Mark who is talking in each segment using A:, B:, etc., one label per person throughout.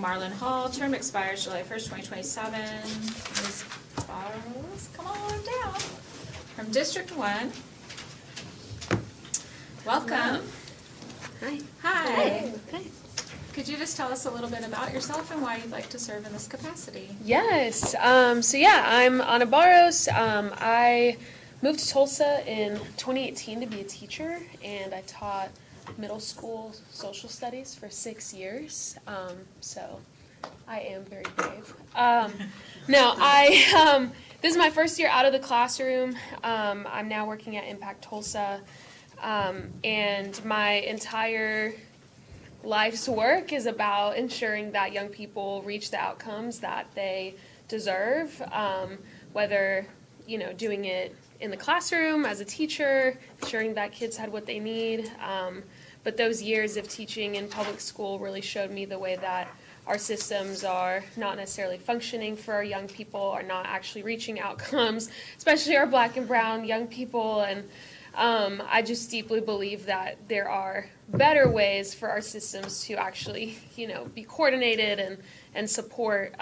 A: Marlon Hall, term expires July 1st, 2027. Ms. Barros, come on down. From District 1. Welcome.
B: Hi.
A: Hi.
B: Hi.
A: Could you just tell us a little bit about yourself and why you'd like to serve in this capacity?
B: Yes. I'm Ana Barros. I moved to Tulsa in 2018 to be a teacher, and I taught middle school social studies for 6 years. So I am very brave. This is my first year out of the classroom. I'm now working at Impact Tulsa, and my entire life's work is about ensuring that young people reach the outcomes that they deserve, whether, doing it in the classroom as a teacher, ensuring that kids had what they need. But those years of teaching in public school really showed me the way that our systems are not necessarily functioning for our young people, are not actually reaching outcomes, especially our Black and brown young people. And I just deeply believe that there are better ways for our systems to actually, be coordinated and support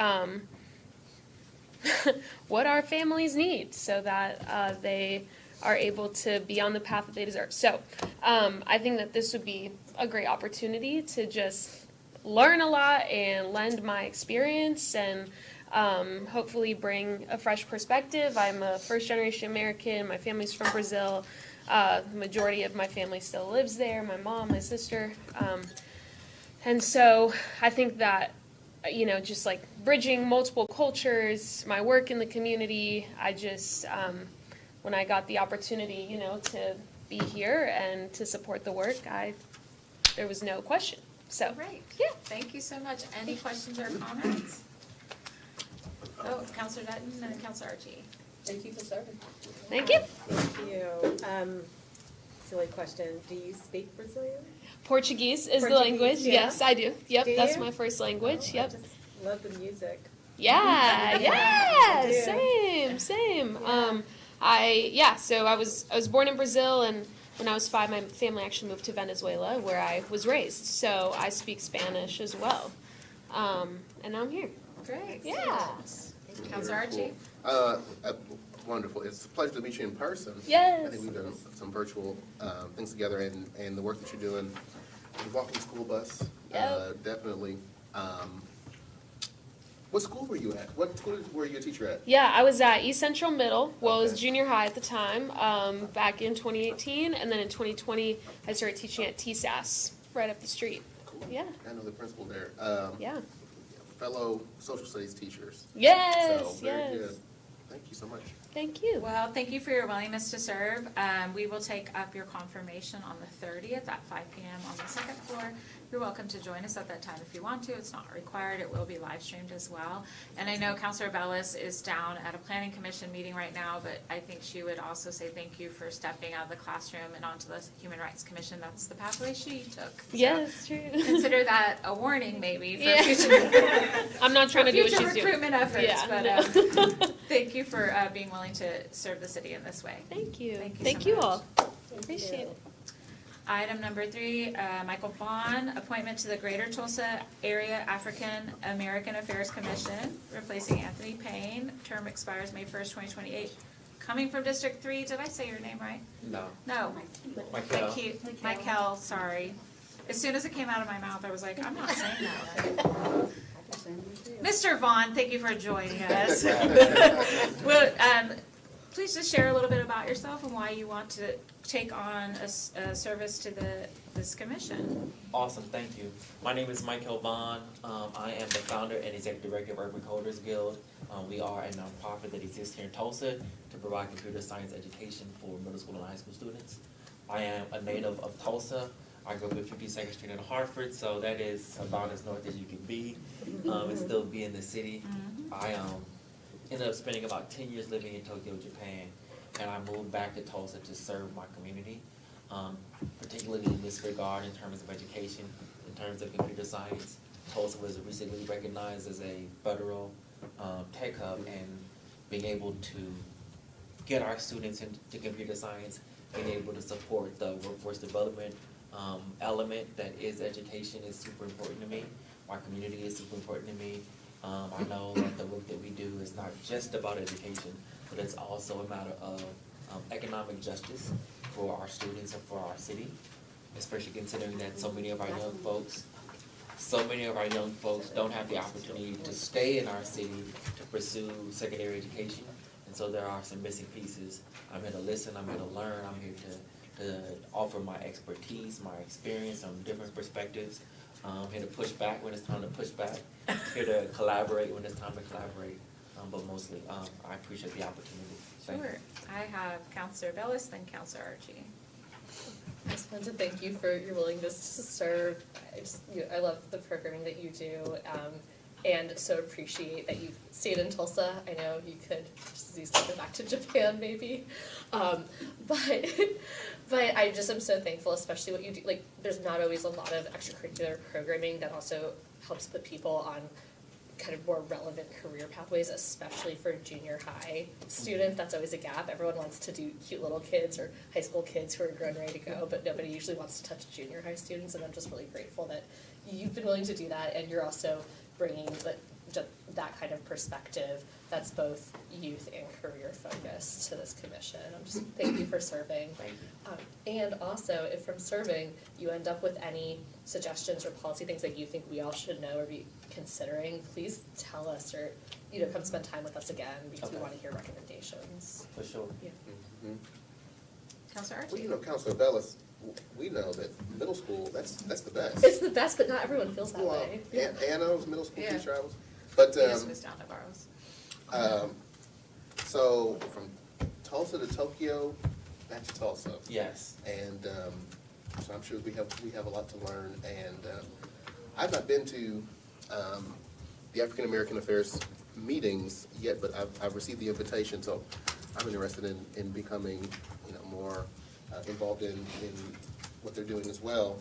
B: what our families need so that they are able to be on the path that they deserve. So I think that this would be a great opportunity to just learn a lot and lend my experience and hopefully bring a fresh perspective. I'm a first-generation American. My family's from Brazil. The majority of my family still lives there, my mom, my sister. And so I think that, just like bridging multiple cultures, my work in the community, I just, when I got the opportunity, to be here and to support the work, there was no question. So,
A: Great.
B: yeah.
A: Thank you so much. Any questions or comments? Oh, Counselor Dutton and Counselor Archie.
C: Thank you for serving.
B: Thank you.
C: Thank you. Silly question. Do you speak Brazilian?
B: Portuguese is the
C: Portuguese,
B: language.
C: yeah.
B: Yes, I do. Yep,
C: Do
B: that's
C: you?
B: my first language.
C: I
B: Yep.
C: just love the music.
B: Yeah,
C: I do.
B: same.
C: Yeah.
B: So I was born in Brazil, and when I was 5, my family actually moved to Venezuela, where I was raised. So I speak Spanish as well, and now I'm here.
A: Great.
B: Yeah.
A: Counselor Archie.
D: Wonderful. It's a pleasure to meet you in person.
B: Yes.
D: I think we've done some virtual things together, and the work that you're doing, the walking school bus,
B: Yep.
D: definitely. What school were you at? What school were you a teacher at?
B: Yeah, I was at East Central Middle. Well, it was
D: Okay.
B: junior high at the time, back in 2018, and then in 2020, I started teaching at TSAS, right up the street.
D: Cool.
B: Yeah.
D: I know the principal there.
B: Yeah.
D: Fellow social studies teachers.
B: Yes,
D: So, very
B: yes.
D: good. Thank you so much.
B: Thank you.
A: Well, thank you for your willingness to serve. We will take up your confirmation on the 30th at 5 p.m. on the second floor. You're welcome to join us at that time if you want to. It's not required. It will be live streamed as well. And I know Counselor Bellis is down at a planning commission meeting right now, but I think she would also say thank you for stepping out of the classroom and onto the Human Rights Commission. That's the pathway she took. So
B: Yes, true.
A: consider that a warning maybe for
B: Yeah.
A: future,
B: I'm not trying to do what
A: future
B: she's doing.
A: recruitment efforts.
B: Yeah,
A: But
B: no.
A: thank you for being willing to serve the city in this way.
B: Thank you.
A: Thank you
B: Thank
A: so
B: you
A: much.
B: all. Appreciate it.
A: Item number 3, Michael Vaughn, appointment to the Greater Tulsa Area African American Affairs Commission, replacing Anthony Payne. Term expires May 1st, 2028. Coming from District 3, did I say your name right?
E: No.
A: No.
E: Michael.
A: Thank you. Michael, sorry. As soon as it came out of my mouth, I was like, I'm not saying that right. Mr. Vaughn, thank you for joining us. Well, please just share a little bit about yourself and why you want to take on a service to this commission.
E: Awesome, thank you. My name is Michael Vaughn. I am the founder and executive director of Urban Coders Guild. We are a nonprofit that exists here in Tulsa to provide computer science education for middle school and high school students. I am a native of Tulsa. I grew up at 52nd Street in Hartford, so that is about as north as you can be and still be in the city. I ended up spending about 10 years living in Tokyo, Japan, and I moved back to Tulsa to serve my community, particularly in this regard in terms of education, in terms of computer science. Tulsa was recently recognized as a federal tech hub, and being able to get our students into computer science, being able to support the workforce development element that is education is super important to me. My community is super important to me. I know that the work that we do is not just about education, but it's also a matter of economic justice for our students and for our city, especially considering that so many of our young folks don't have the opportunity to stay in our city to pursue secondary education. And so there are some missing pieces. I'm here to listen, I'm here to learn, I'm here to offer my expertise, my experience on different perspectives. I'm here to push back when it's time to push back, here to collaborate when it's time to collaborate. But mostly, I appreciate the opportunity. Thank you.
A: Sure. I have Counselor Bellis, then Counselor Archie.
F: I just wanted to thank you for your willingness to serve. I love the programming that you do, and so appreciate that you stayed in Tulsa. I know you could just as easily go back to Japan, maybe, but I just am so thankful, especially what you do. Like, there's not always a lot of extracurricular programming that also helps put people on kind of more relevant career pathways, especially for junior high students. That's always a gap. Everyone wants to do cute little kids or high school kids who are grown ready to go, but nobody usually wants to touch junior high students, and I'm just really grateful that you've been willing to do that, and you're also bringing that kind of perspective that's both youth and career focused to this commission. I'm just, thank you for serving.
E: Thank you.
F: And also, if from serving, you end up with any suggestions or policy things that you think we all should know or be considering, please tell us, or, come spend time with us again, because we
E: Okay.
F: want to hear recommendations.
E: For sure.
F: Yeah.
D: Mhm.
A: Counselor
D: Well,
A: Archie?
D: Counselor Bellis, we know that middle school, that's the best.
F: It's the best, but not everyone feels that
D: Well,
F: way.
D: Anna was middle school
A: Yeah.
D: teacher, I was, but,
A: He just was down to Barrows.
D: so from Tulsa to Tokyo, back to Tulsa.
E: Yes.
D: And so I'm sure we have a lot to learn. And I've not been to the African American Affairs meetings yet, but I've received the invitation, so I'm interested in becoming more involved in what they're doing as well.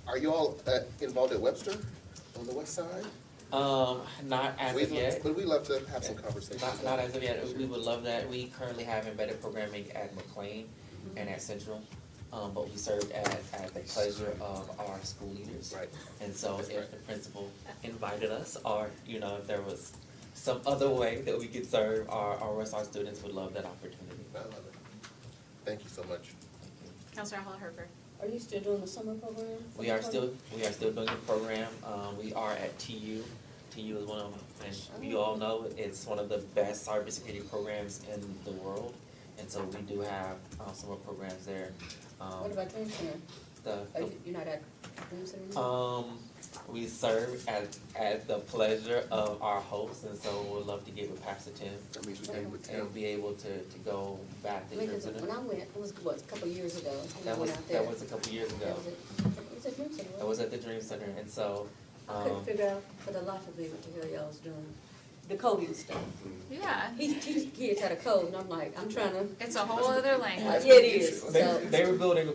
D: Are you all involved at Webster on the west side?
E: Not as of yet.
D: But we'd love to have some conversations.
E: Not as of yet. We would love that. We currently have embedded programming at McLean and at Central, but we served at the pleasure of our school leaders.
D: Right.
E: And so
D: That's
E: if
D: right.
E: the principal invited us, or, if there was some other way that we could serve our Westside students, would love that opportunity.
D: I love it. Thank you so much.
A: Counselor Hall Herbert?
G: Are you still doing the summer program?
E: We are still doing the program. We are at TU. TU is one of, and you all know, it's one of the best cybersecurity programs in the world. And so we do have summer programs there.
G: What about Dream Center? You're not at Dream Center now?
E: We serve at the pleasure of our hosts, and so we'd love to get with Pastor Tim
D: That means we came with Tim.
E: and be able to go back to Dream
G: Because
E: Center.
G: when I went, it was what, a couple of years ago, when I
E: That was,
G: went out there.
E: that was a couple years ago.
G: That was at Dream Center,
E: That was at the Dream Center, and so,
G: I couldn't figure out for the life of me what the hell y'all was doing. The coding stuff.
A: Yeah,
G: He teaches kids how to code, and I'm like, I'm trying to.
A: it's a whole other language.
G: Yeah, it is. So,
E: they were building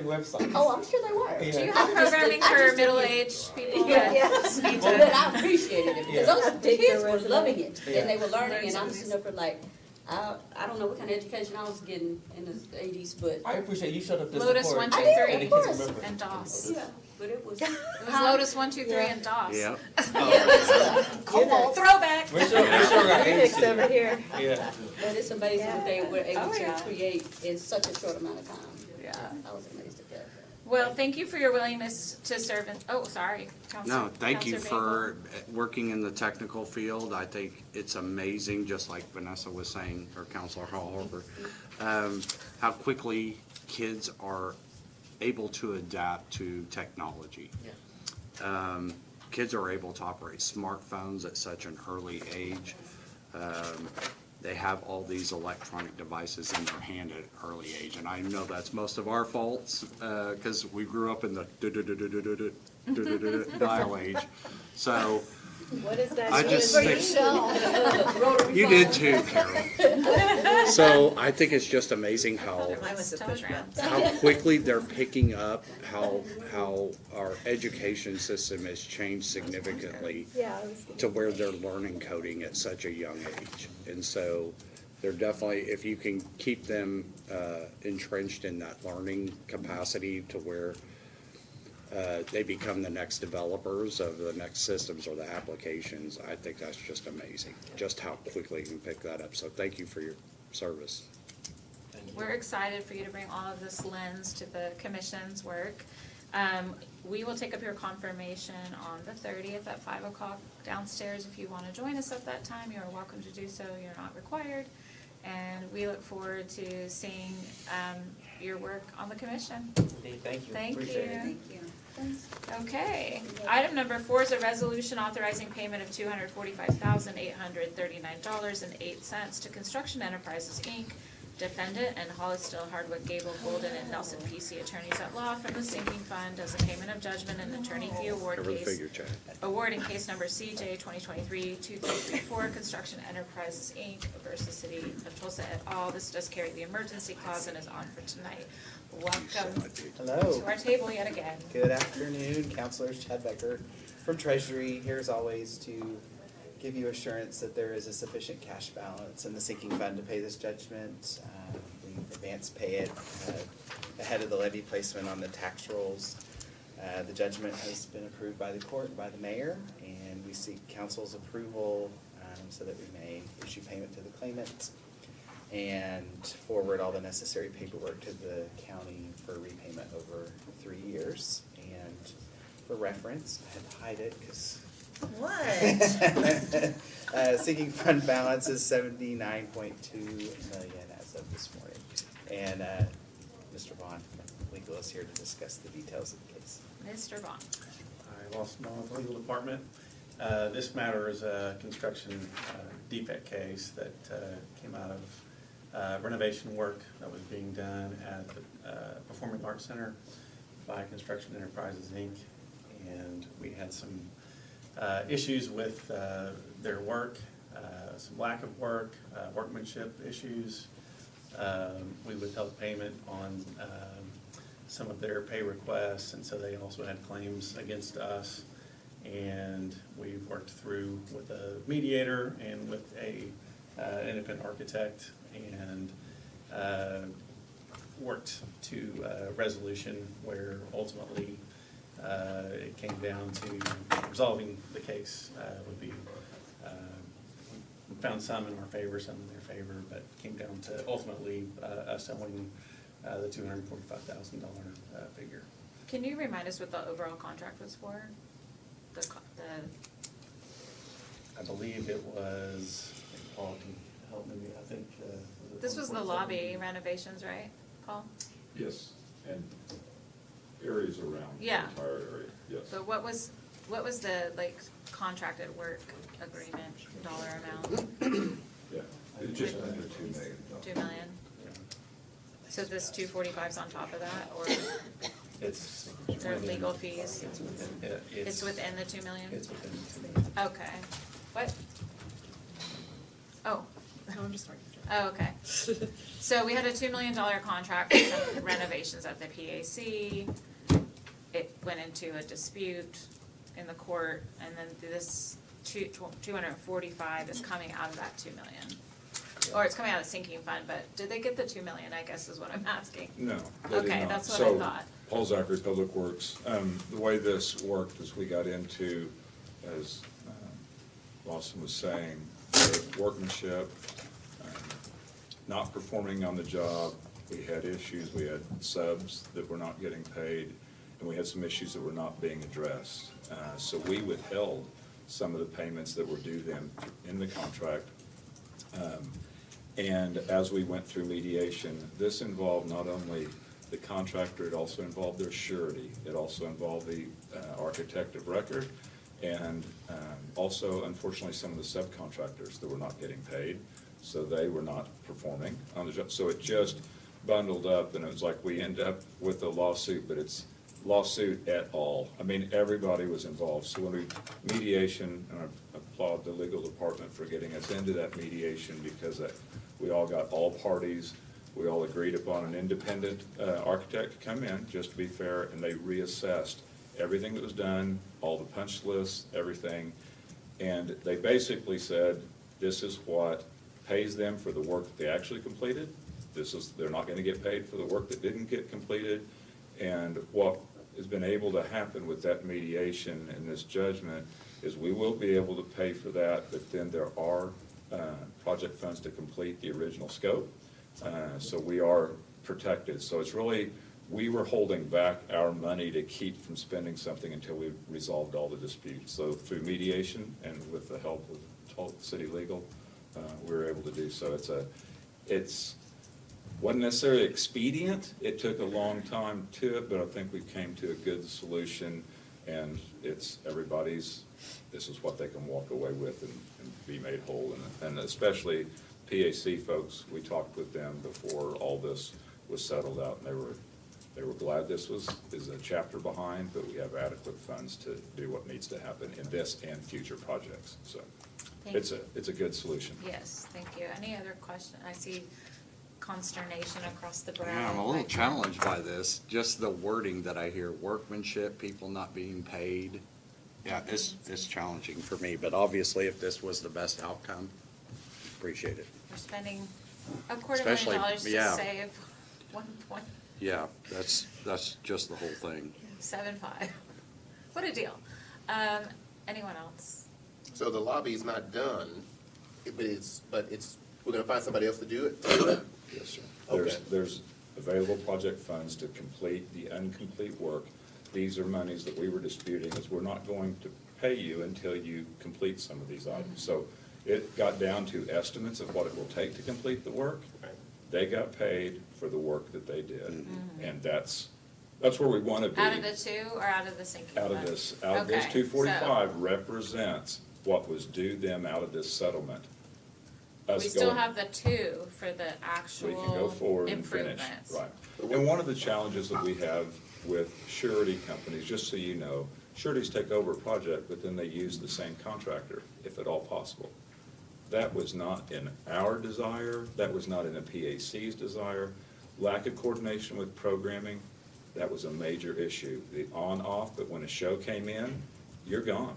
E: websites.
G: oh, I'm sure they were.
E: Yeah.
A: Do you
G: I
A: have
G: just
A: programming
G: didn't- I
A: for
G: just didn't
A: middle-aged people
G: Yeah,
A: that
G: yeah.
A: just need
G: But
A: to?
G: I appreciated it, because
E: Yeah.
G: those the kids were loving it,
E: Yeah.
G: and they were learning,
A: Learn
G: and
A: some
G: I'm
A: of
G: sitting up there like, I don't know what kind of education I was getting in the 80s, but.
E: I appreciate you showed up to
A: Lotus
E: support.
A: 1, 2,
G: I did,
A: 3,
E: And the
G: of
E: kids
G: course.
E: remember.
A: and DOS.
G: Yeah, but it was.
A: It was Lotus 1, 2, 3,
G: Yeah.
A: and DOS.
H: Yep.
A: Cobalt throwback.
E: Make sure we got
C: Phoenix over here.
E: Yeah.
G: But it's amazing what they were able
A: Oh,
G: to
A: yeah.
G: create in such a short amount of time.
A: Yeah.
G: I was amazed at that.
A: Well, thank you for your willingness to serve in, sorry, Counselor.
H: No, thank you
A: Counselor
H: for working in the technical field. I think it's amazing, just like Vanessa was saying, or Counselor Hall-Harper, how quickly kids are able to adapt to technology.
E: Yeah.
H: Kids are able to operate smartphones at such an early age. They have all these electronic devices in their hand at an early age, and I know that's most of our faults, because we grew up in the dial age. So,
C: What is that?
H: I
C: mean
H: just
C: for
H: think-
C: you?
H: you did too, Carol. So I think it's just amazing how
A: Mine was a telegram.
H: quickly they're picking up, how our education system has changed significantly
C: Yeah, I was
H: to where they're learning coding at such a young age. And so they're definitely, if you can keep them entrenched in that learning capacity to where they become the next developers of the next systems or the applications. I think that's just amazing, just how quickly you can pick that up. So thank you for your service.
E: Thank you.
A: We're excited for you to bring all of this lens to the commission's work. We will take up your confirmation on the 30th at 5 o'clock downstairs. If you want to join us at that time, you are welcome to do so. You're not required. And we look forward to seeing your work on the commission.
E: Indeed, thank you.
A: Thank
E: Appreciate
A: you.
E: it.
G: Thank you.
A: Okay. Item number 4 is a resolution authorizing payment of $245,839.08 to Construction Enterprises, Inc., defendant, and Hollistill, Hardwick, Gable, Golden, and Nelson PC attorneys at law from the sinking fund as a payment of judgment and attorney fee award
H: Cover the
A: case.
H: figure, Chad.
A: Award in case number CJ 2023-2334, Construction Enterprises, Inc. versus City of Tulsa et al. This does carry the emergency clause and is on for tonight. Welcome
I: Hello,
A: to our table yet again.
I: good afternoon, counselors, Chad Becker from Treasury, here as always to give you assurance that there is a sufficient cash balance in the sinking fund to pay this judgment. We advance pay it ahead of the levy placement on the tax rolls. The judgment has been approved by the court and by the mayor, and we seek council's approval so that we may issue payment to the claimant and forward all the necessary paperwork to the county for repayment over 3 years. And for reference, I had to hide it because sinking fund balance is 79.2 million as of this morning. And Mr. Vaughn, legal, is here to discuss the details of the case.
A: Mr. Vaughn.
J: Hi, Lawson Vaughn with the Legal Department. This matter is a construction defect case that came out of renovation work that was being done at the Performing Arts Center by Construction Enterprises, Inc. And we had some issues with their work, some lack of work, workmanship issues. We withheld payment on some of their pay requests, and so they also had claims against us. And we've worked through with a mediator and with a independent architect and worked to a resolution where ultimately it came down to resolving the case. Would be we found some in our favor, some in their favor, but came down to ultimately us owing the $245,000 figure.
A: Can you remind us what the overall contract was for?
J: I believe it was, Paul can help me, I think.
A: This was the lobby renovations, right, Paul?
K: Yes, and areas around the
A: Yeah.
K: entire area, yes.
A: So what was the, like, contracted work agreement, dollar amount?
K: Yeah, it's just under $2 million.
A: 2 million? So this 245's on top of that, or
J: It's.
A: their legal fees?
J: It's within,
A: It's within the 2 million?
J: It's within the 2 million.
A: Okay. What? Oh.
F: I'm just talking.
A: Oh, okay. So we had a $2 million contract for some renovations at the PAC. It went into a dispute in the court, and then this 245 is coming out of that 2 million. Or it's coming out of the sinking fund, but did they get the 2 million, I guess is what I'm asking.
K: No, they did
A: Okay,
K: not.
A: that's what I
K: So,
A: thought.
K: Paul Zachary, Public Works, the way this worked is we got into, as Lawson was saying, the workmanship, not performing on the job. We had issues, we had subs that were not getting paid, and we had some issues that were not being addressed. So we withheld some of the payments that were due them in the contract. And as we went through mediation, this involved not only the contractor, it also involved their surety. It also involved the architect of record, and also, unfortunately, some of the subcontractors that were not getting paid, so they were not performing on the job. So it just bundled up, and it was like we end up with a lawsuit, but it's lawsuit et al. I mean, everybody was involved. So when we mediation, and I applaud the legal department for getting us into that mediation, because we all got all parties, we all agreed upon an independent architect to come in, just to be fair, and they reassessed everything that was done, all the punch lists, everything. And they basically said, this is what pays them for the work that they actually completed. They're not gonna get paid for the work that didn't get completed. And what has been able to happen with that mediation and this judgment is we will be able to pay for that, but then there are project funds to complete the original scope. So we are protected. So it's really, we were holding back our money to keep from spending something until we resolved all the disputes. So through mediation and with the help of city legal, we were able to do so. Wasn't necessarily expedient. It took a long time to it, but I think we came to a good solution, and it's everybody's, this is what they can walk away with and be made whole. And especially PAC folks, we talked with them before all this was settled out, and they were glad this is a chapter behind, but we have adequate funds to do what needs to happen in this and future projects. So
A: Thank
K: it's a good solution.
A: Yes, thank you. Any other question? I see consternation across the board.
H: Yeah, I'm a little challenged by this, just the wording that I hear, workmanship, people not being paid. Yeah, it's challenging for me, but obviously if this was the best outcome, appreciate it.
A: We're spending $250,000
H: Especially-
A: to
H: yeah.
A: save 1.75.
H: Yeah, that's just the whole thing.
A: What a deal. Anyone else?
D: So the lobby's not done, but we're gonna find somebody else to do it?
K: Yes, sir.
D: Okay.
K: There's available project funds to complete the incomplete work. These are monies that we were disputing, as we're not going to pay you until you complete some of these items. So it got down to estimates of what it will take to complete the work.
D: Right.
K: They got paid for the work that they did, and that's where we want to be.
A: Out of the two or out of the sinking
K: Out of
A: fund?
K: this
A: Okay,
K: 245 represents what was due them out of this settlement.
A: so
K: Us
A: we still
K: going-
A: have the two for the actual
K: We can go forward and finish,
A: improvements.
K: right. And one of the challenges that we have with surety companies, just so you know, sureties take over a project, but then they use the same contractor, if at all possible. That was not in our desire, that was not in the PAC's desire. Lack of coordination with programming, that was a major issue. The on-off, but when a show came in, you're gone.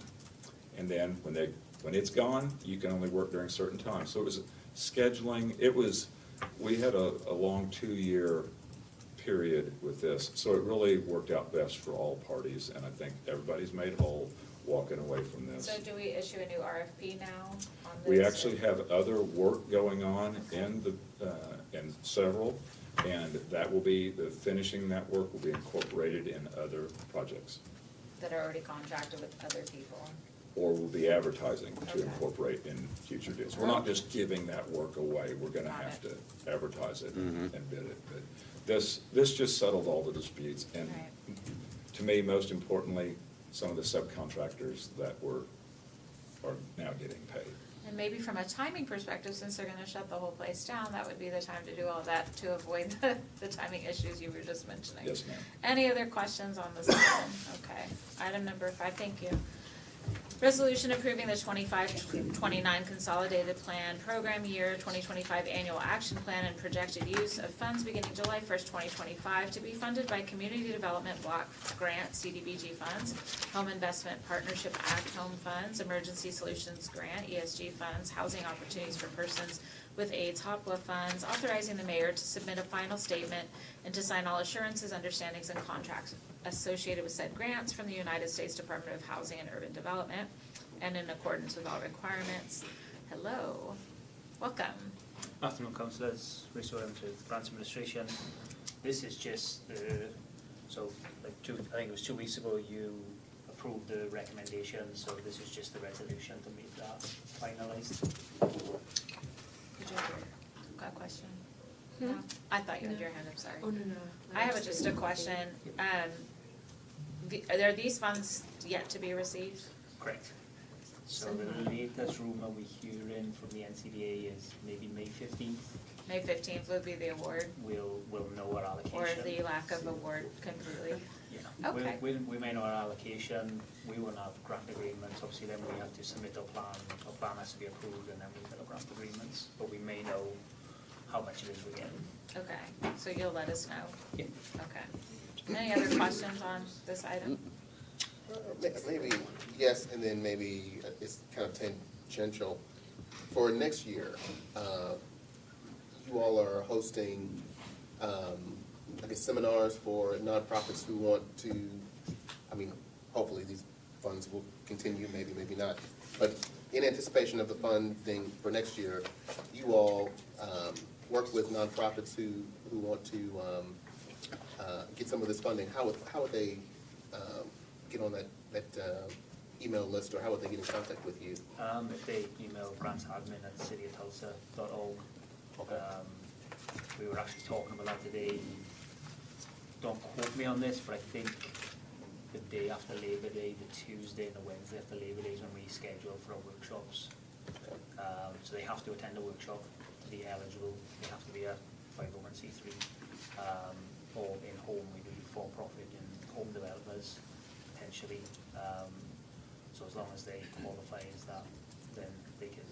K: And then when it's gone, you can only work during certain times. So it was scheduling, we had a long 2-year period with this. So it really worked out best for all parties, and I think everybody's made whole walking away from this.
A: So do we issue a new RFP now on this?
K: We actually have other work going on in several, and that will be, finishing that work will be incorporated in other projects.
A: That are already contracted with other people.
K: Or we'll be advertising to
A: Okay.
K: incorporate in future deals. We're not just giving that work away, we're gonna
A: Got
K: have
A: it.
K: to advertise it and bid it. But this just settled all the disputes, and
A: Right.
K: to me, most importantly, some of the subcontractors that are now getting paid.
A: And maybe from a timing perspective, since they're gonna shut the whole place down, that would be the time to do all that to avoid the timing issues you were just mentioning.
K: Yes, ma'am.
A: Any other questions on this item? Okay. Item number 5, thank you. Resolution approving the 25-29 Consolidated Plan, Program Year 2025 Annual Action Plan and projected use of funds beginning July 1st, 2025 to be funded by Community Development Block Grant, CDBG funds, Home Investment Partnership Act Home Funds, Emergency Solutions Grant, ESG funds, Housing Opportunities for Persons with AIDS, HOPWA funds, authorizing the mayor to submit a final statement and to sign all assurances, understandings, and contracts associated with said grants from the United States Department of Housing and Urban Development, and in accordance with all requirements. Hello, welcome.
L: Afternoon, councillors. Chris Williams with Grants Administration. This is just so like I think it was 2 weeks ago you approved the recommendation, so this is just the resolution to make that finalized.
A: Did you have got a question? No? I thought you had your hand up, sorry.
C: Oh, no.
A: I have just a question. Are these funds yet to be received?
L: Correct. So the latest rumor we're hearing from the NCDA is maybe May 15th.
A: May 15th would be the award,
L: We'll know our allocation.
A: or the lack of award completely?
L: Yeah.
A: Okay.
L: We may know our allocation, we will have grant agreements, obviously then we have to submit our plan has to be approved, and then we get our grant agreements, but we may know how much it is we're getting.
A: Okay, so you'll let us know?
L: Yeah.
A: Okay. Any other questions on this item?
D: Maybe yes, and then maybe it's kind of tangential. For next year, you all are hosting, I guess, seminars for nonprofits who want to I mean, hopefully these funds will continue, maybe, maybe not. But in anticipation of the funding for next year, you all work with nonprofits who want to get some of this funding. How would they get on that email list, or how would they get in contact with you?
L: If they email grantsadmin@cityofTulsa.org.
D: Okay.
L: We were actually talking about that today. Don't quote me on this, but I think the day after Labor Day, the Tuesday and the Wednesday after Labor Day is when we schedule for our workshops. So they have to attend a workshop to be eligible. They have to be a 501c3 or in home. We do for-profit and home developers potentially. So as long as they qualify as that, then they can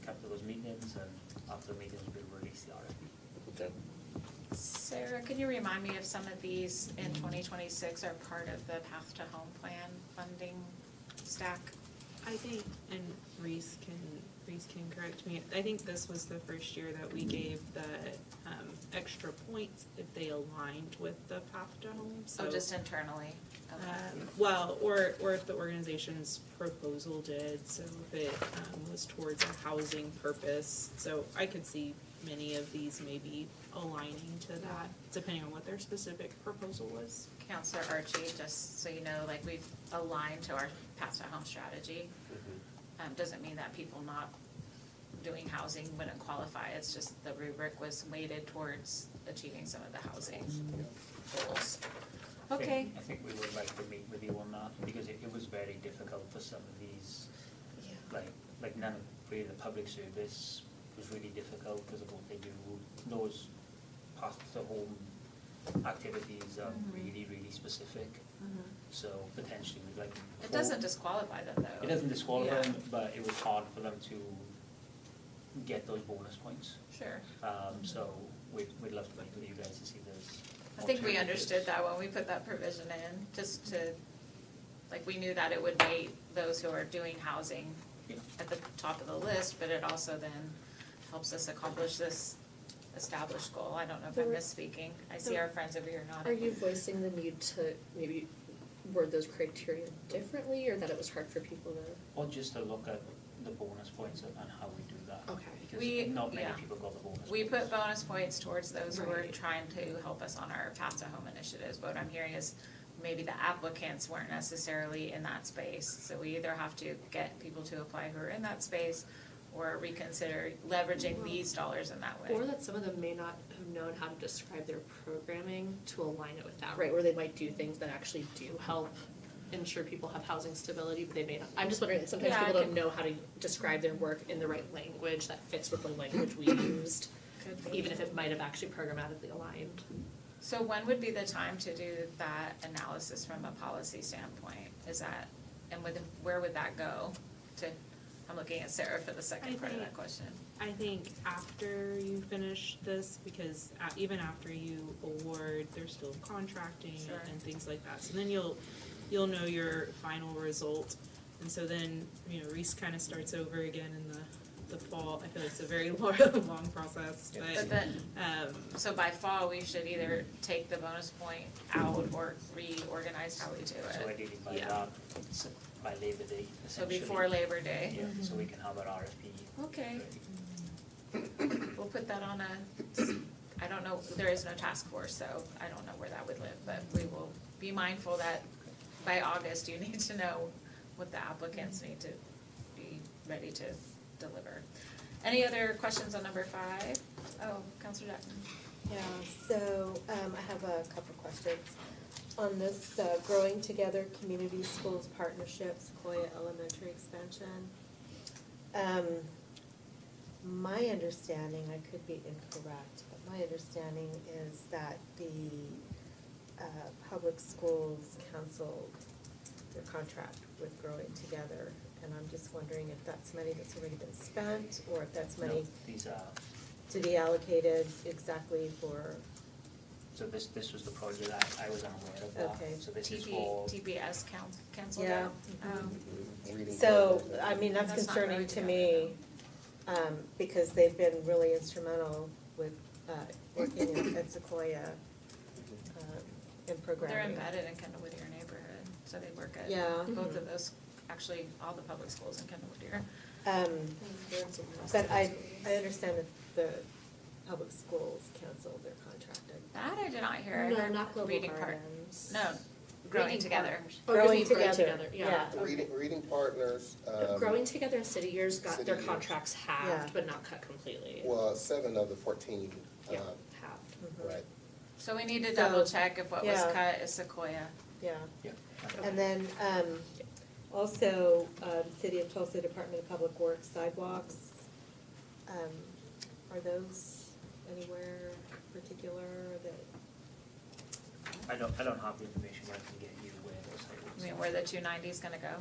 L: come to those meetings, and after the meetings we'll release the RFP.
D: Okay.
A: Sarah, can you remind me if some of these in 2026 are part of the Path to Home Plan funding stack?
M: I think, and Reese can correct me, I think this was the first year that we gave the extra points if they aligned with the Path to Home, so.
A: Oh, just internally? Okay.
M: Well, or if the organization's proposal did, so if it was towards a housing purpose. So I could see many of these maybe aligning to that, depending on what their specific proposal was.
A: Counselor Archie, just so you know, like we've aligned to our Path to Home strategy. Doesn't mean that people not doing housing wouldn't qualify, it's just the rubric was weighted towards achieving some of the housing goals. Okay.
L: I think we would like to meet with you on that, because it was very difficult for some of these, like none of really the public service was really difficult because of what they do. Those Path to Home activities are really, really specific. So potentially we'd like.
A: It doesn't disqualify them though.
L: It doesn't disqualify
A: Yeah.
L: them, but it was hard for them to get those bonus points.
A: Sure.
L: So we'd love to meet with you guys to see those.
A: I think we
L: alternatives.
A: understood that when we put that provision in, just to, like, we knew that it would weight those who are doing housing
L: Yeah.
A: at the top of the list, but it also then helps us accomplish this established goal. I don't know if I'm misspeaking. I see our friends over here
F: Are
A: nodding.
F: you voicing the need to maybe word those criteria differently, or that it was hard for people to?
L: Or just to look at the bonus points and how we do that.
F: Okay.
A: We-
L: Because not many
A: yeah.
L: people got the bonus.
A: We
L: points.
A: put bonus points towards those who are
F: Right.
A: trying to help us on our Path to Home initiatives. What I'm hearing is maybe the applicants weren't necessarily in that space. So we either have to get people to apply who are in that space or reconsider leveraging these dollars in that way.
N: Or that some of them may not have known how to describe their programming to align it with that.
F: Right, where they might do things that actually do help ensure people have housing stability, but they may not. I'm just wondering, sometimes
A: Yeah, I
F: people don't
A: can-
F: know how to describe their work in the right language that fits with the language we used,
A: Could be.
F: even if it might have actually programmatically aligned.
A: So when would be the time to do that analysis from a policy standpoint? Is that, and where would that go? I'm looking at Sarah for the second part of that question.
M: I think after you finish this, because even after you award, there's still contracting
A: Sure.
M: and things like that. So then you'll know your final result. And so then, Reese kind of starts over again in the fall. I feel like it's a very long process,
A: But then, so by fall, we should either take the bonus point out or reorganize how we do
L: So
A: it.
L: ideally by
M: Yeah.
L: that, by Labor Day,
A: So
L: essentially.
A: before Labor Day.
L: Yeah, so we can have our RFP.
A: Okay. We'll put that on I don't know, there is no task force, so I don't know where that would live, but we will be mindful that by August, you need to know what the applicants need to be ready to deliver. Any other questions on number 5? Oh, Counselor Jackson.
C: Yeah, so I have a couple questions. On this Growing Together Community Schools Partnership, Sequoia Elementary expansion. My understanding, I could be incorrect, but my understanding is that the public schools canceled their contract with Growing Together. And I'm just wondering if that's money that's already been spent, or if that's money
L: No, these are,
C: to be allocated exactly for,
L: so this was the project, I was unaware of that.
C: Okay.
L: So this is for,
A: TPS canceled
C: Yeah.
A: out?
D: Reading
C: so,
D: part of it.
C: I mean, that's
A: That's not
C: concerning
A: very
C: to
A: good.
C: me, because they've been really instrumental with, working at Sequoia, in
A: They're
C: programming.
A: embedded in Kendall Whittier neighborhood. so they work at
C: Yeah.
A: both of those, actually, all the public schools in Kendall Whittier.
C: But I understand that the public schools canceled their contract.
A: That I did not hear. I
N: No,
A: heard
N: not Global
A: Reading
N: Gardens.
A: No, Growing
N: Reading
A: Together.
N: Partners.
C: Growing
N: excuse me,
C: Together,
N: yeah.
D: Reading Partners,
N: Growing Together and City Years got their
D: City Years.
N: contracts halved,
C: Yeah.
N: but not cut completely.
D: well, 7 of the 14,
N: Yeah, halved.
D: right.
A: So we need to
C: So,
A: double check if what was
C: yeah.
A: cut is Sequoia.
C: Yeah.
E: Yeah.
C: And then, also, City of Tulsa Department of Public Works sidewalks, are those anywhere particular that?
L: I don't have the information, but I can get you where those
A: I
L: sidewalks
A: mean,
L: are.
A: where the 290's gonna go.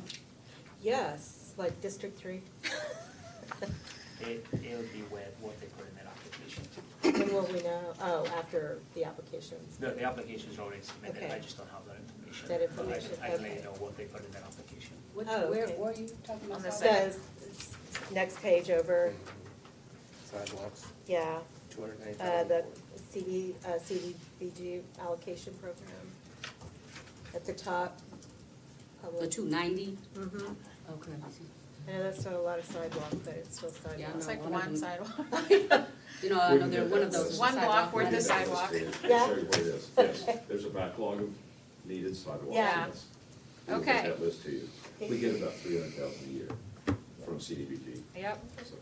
C: Yes, like District 3.
L: It'll be what they put in that application.
C: When will we know? Oh, after the applications.
L: The application's already submitted, I
C: Okay.
L: just don't have that information.
C: That
L: But
C: information,
L: I can let
C: okay.
L: you know what they put in that application.
G: Which,
C: Oh,
G: where,
C: okay.
G: where are you talking about?
A: On the
G: Sarah?
C: The next page over,
D: Sidewalks,
C: yeah,
D: 290,000.
C: the CDBG allocation program. At the top.
G: The 290?
C: Mm-hmm.
G: Okay.
C: I know that's not a lot of sidewalk, but it's still sidewalk.
G: Yeah,
A: It's
G: No,
A: like
G: one of
A: one
G: them-
A: sidewalk.
G: You know, I know they're one of those. is a
A: One block
G: sidewalk,
A: worth
G: one
A: of
G: is-
A: sidewalk.
C: Yeah.
K: Show you what it is, yes, there's a backlog of needed sidewalks,
A: Yeah.
K: yes. We'll
A: Okay.
K: get that list to you. We get about 300,000 a year from CDBG,
A: Yep,
K: so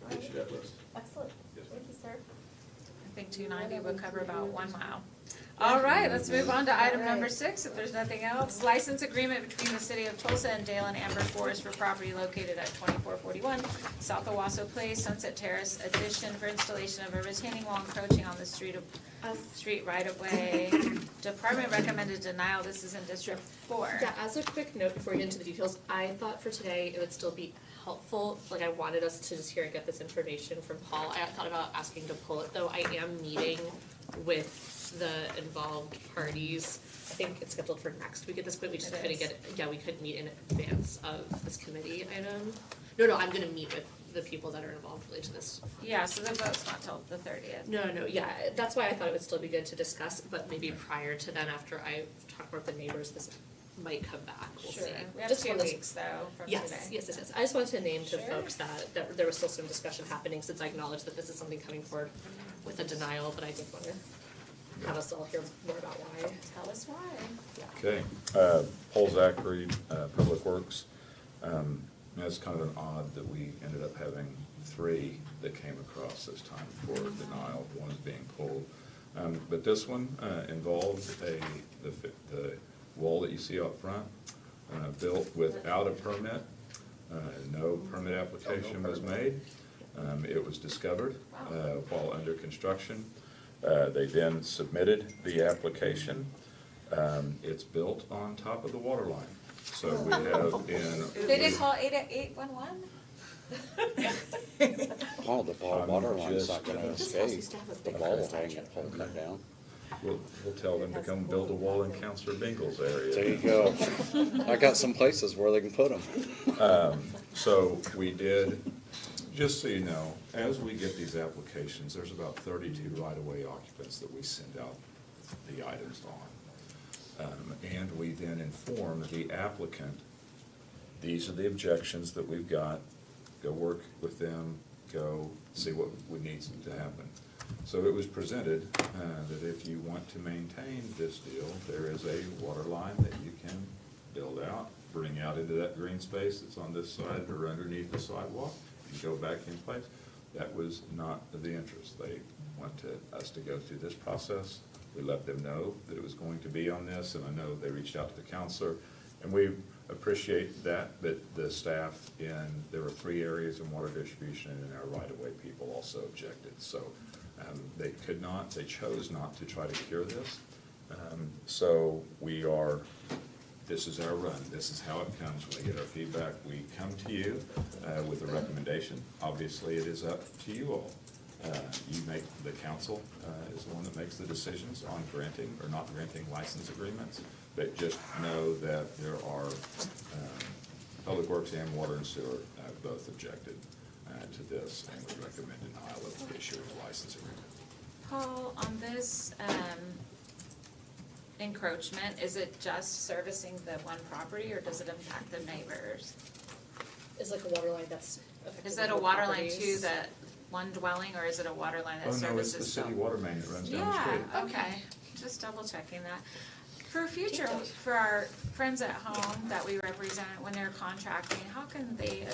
K: I'll get you that list.
C: Excellent.
K: Yes,
C: Thank you, sir.
A: I think 290 would cover about 1 mile. All right, let's move on to item number 6, if there's nothing else. License agreement between the City of Tulsa and Dale and Amber Forest for property located at 2441 South Owasso Place, Sunset Terrace addition for installation of a retaining wall encroaching on the street right of way. Department recommended denial, this is in District 4.
N: Yeah, as a quick note before we get into the details, I thought for today it would still be helpful, like I wanted us to just hear and get this information from Paul. I thought about asking to pull it though. I am meeting with the involved parties. I think it's scheduled for next week at this point. We just
A: It
N: couldn't
A: is.
N: get it, yeah, we couldn't meet in advance of this committee item. No, I'm gonna meet with the people that are involved related to this.
A: Yeah, so the vote's not till the 30th.
N: No, yeah, that's why I thought it would still be good to discuss, but maybe prior to then, after I talk more with the neighbors, this might come back, we'll see.
A: Sure, we have
N: Just
A: 2
N: one of those-
A: weeks though from
N: Yes,
A: today.
N: yes. I just wanted to name to
A: Sure.
N: folks that there was still some discussion happening, since I acknowledge that this is something coming forward with a denial, but I did want to have us all hear more about why.
A: Tell us why.
K: Okay, Paul Zachary, Public Works. It's kind of an odd that we ended up having 3 that came across this time for denial, one is being pulled. But this one involved the wall that you see up front, built without a permit. No permit application was made. It was discovered while under construction. They then submitted the application. It's built on top of the water line. So we have in.
A: They didn't call 811?
H: Oh, the
K: I'm
H: water line's
K: just-
H: not gonna
N: This house
H: escape.
N: used to have a
H: The
N: big
H: wall
N: fence
H: will
N: attached.
H: cut down.
K: We'll tell them to come build a wall in Counselor Bingle's area.
H: There you go. I got some places where they can put them.
K: So we did, just so you know, as we get these applications, there's about 32 right-of-way occupants that we send out the items on. And we then inform the applicant, these are the objections that we've got, go work with them, go see what needs to happen. So it was presented that if you want to maintain this deal, there is a water line that you can build out, bring out into that green space that's on this side or underneath the sidewalk, and go back in place. That was not the interest. They wanted us to go through this process. We let them know that it was going to be on this, and I know they reached out to the counselor. And we appreciate that the staff there were 3 areas in water distribution, and our right-of-way people also objected. So they chose not to try to cure this. So this is our run. This is how it comes. When we get our feedback, we come to you with a recommendation. Obviously, it is up to you all. The council is the one that makes the decisions on granting or not granting license agreements. But just know that there are, Public Works and Water and Sewer both objected to this and would recommend denial of the issuing a license agreement.
A: Paul, on this, encroachment, is it just servicing the one property, or does it impact the neighbors?
N: Is like a water line that's affecting
A: Is that a
N: both
A: water line to
N: properties.
A: that one dwelling, or is it a water line that
K: Oh, no, it's
A: services?
K: the city water main that runs down the
A: Yeah,
K: street.
A: okay, just double checking that. For future, for our friends at home that we represent, when they're contracting, how can they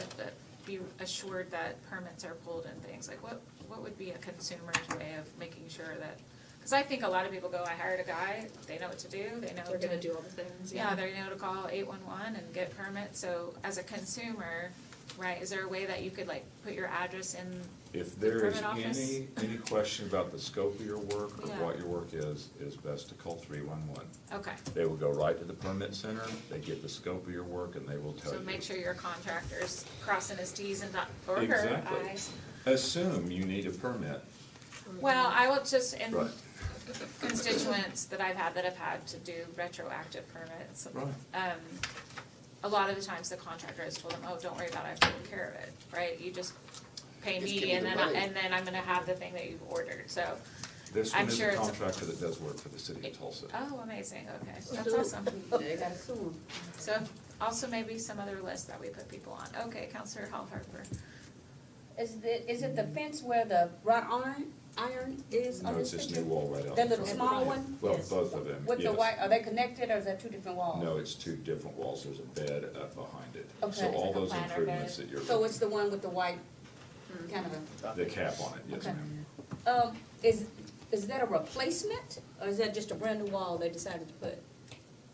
A: be assured that permits are pulled and things? Like, what would be a consumer's way of making sure that, because I think a lot of people go, I hired a guy, they know what to do, they know.
N: They're gonna
A: to-
N: do all the things,
A: Yeah, they know to call 811 and get permits, so as a consumer, right, is there a way that you could like put your address in
K: If
A: the
K: there is
A: permit office?
K: any question about the scope of your work or
A: Yeah.
K: what your work is best to call 311.
A: Okay,
K: They will go right to the permit center, they get the scope of your work, and they will tell you.
A: so make sure your contractor's crossing his Ts and or her
K: Exactly.
A: Is.
K: Assume you need a permit.
A: Well, I will just, in
K: Right.
A: constituents that I've had that have had to do retroactive permits.
K: Right.
A: A lot of the times the contractor has told them, oh, don't worry about it, I've taken care of it, right? You just pay
D: Just give
A: me
D: me
A: and
D: the
A: then,
D: money.
A: and then I'm gonna have the thing that you've ordered, so.
K: This
A: I'm
K: one is
A: sure
K: a
A: it's a-
K: contractor that does work for the city of Tulsa.
A: Oh, amazing, okay, that's awesome.
G: They gotta sue 'em.
A: So also maybe some other list that we put people on. Okay, Counselor Hall Harper.
G: Is it the fence where the wrought iron is on
K: No, it's
G: this
K: this
G: picture?
K: new wall right out.
G: That
K: in
G: little
K: front.
G: small one?
K: Well,
G: Yes.
K: both of them,
G: With the
K: yes.
G: white, are they connected or is that two different walls?
K: No, it's two different walls, there's a bed up behind it.
G: Okay.
K: So all
A: Like a
K: those
A: planter
K: improvements
A: bed.
K: that you're,
G: So it's the one with the white, kind of a,
K: the cap on it, yes
G: Okay.
K: ma'am.
G: is that a replacement? Or is that just a brand new wall they decided to put?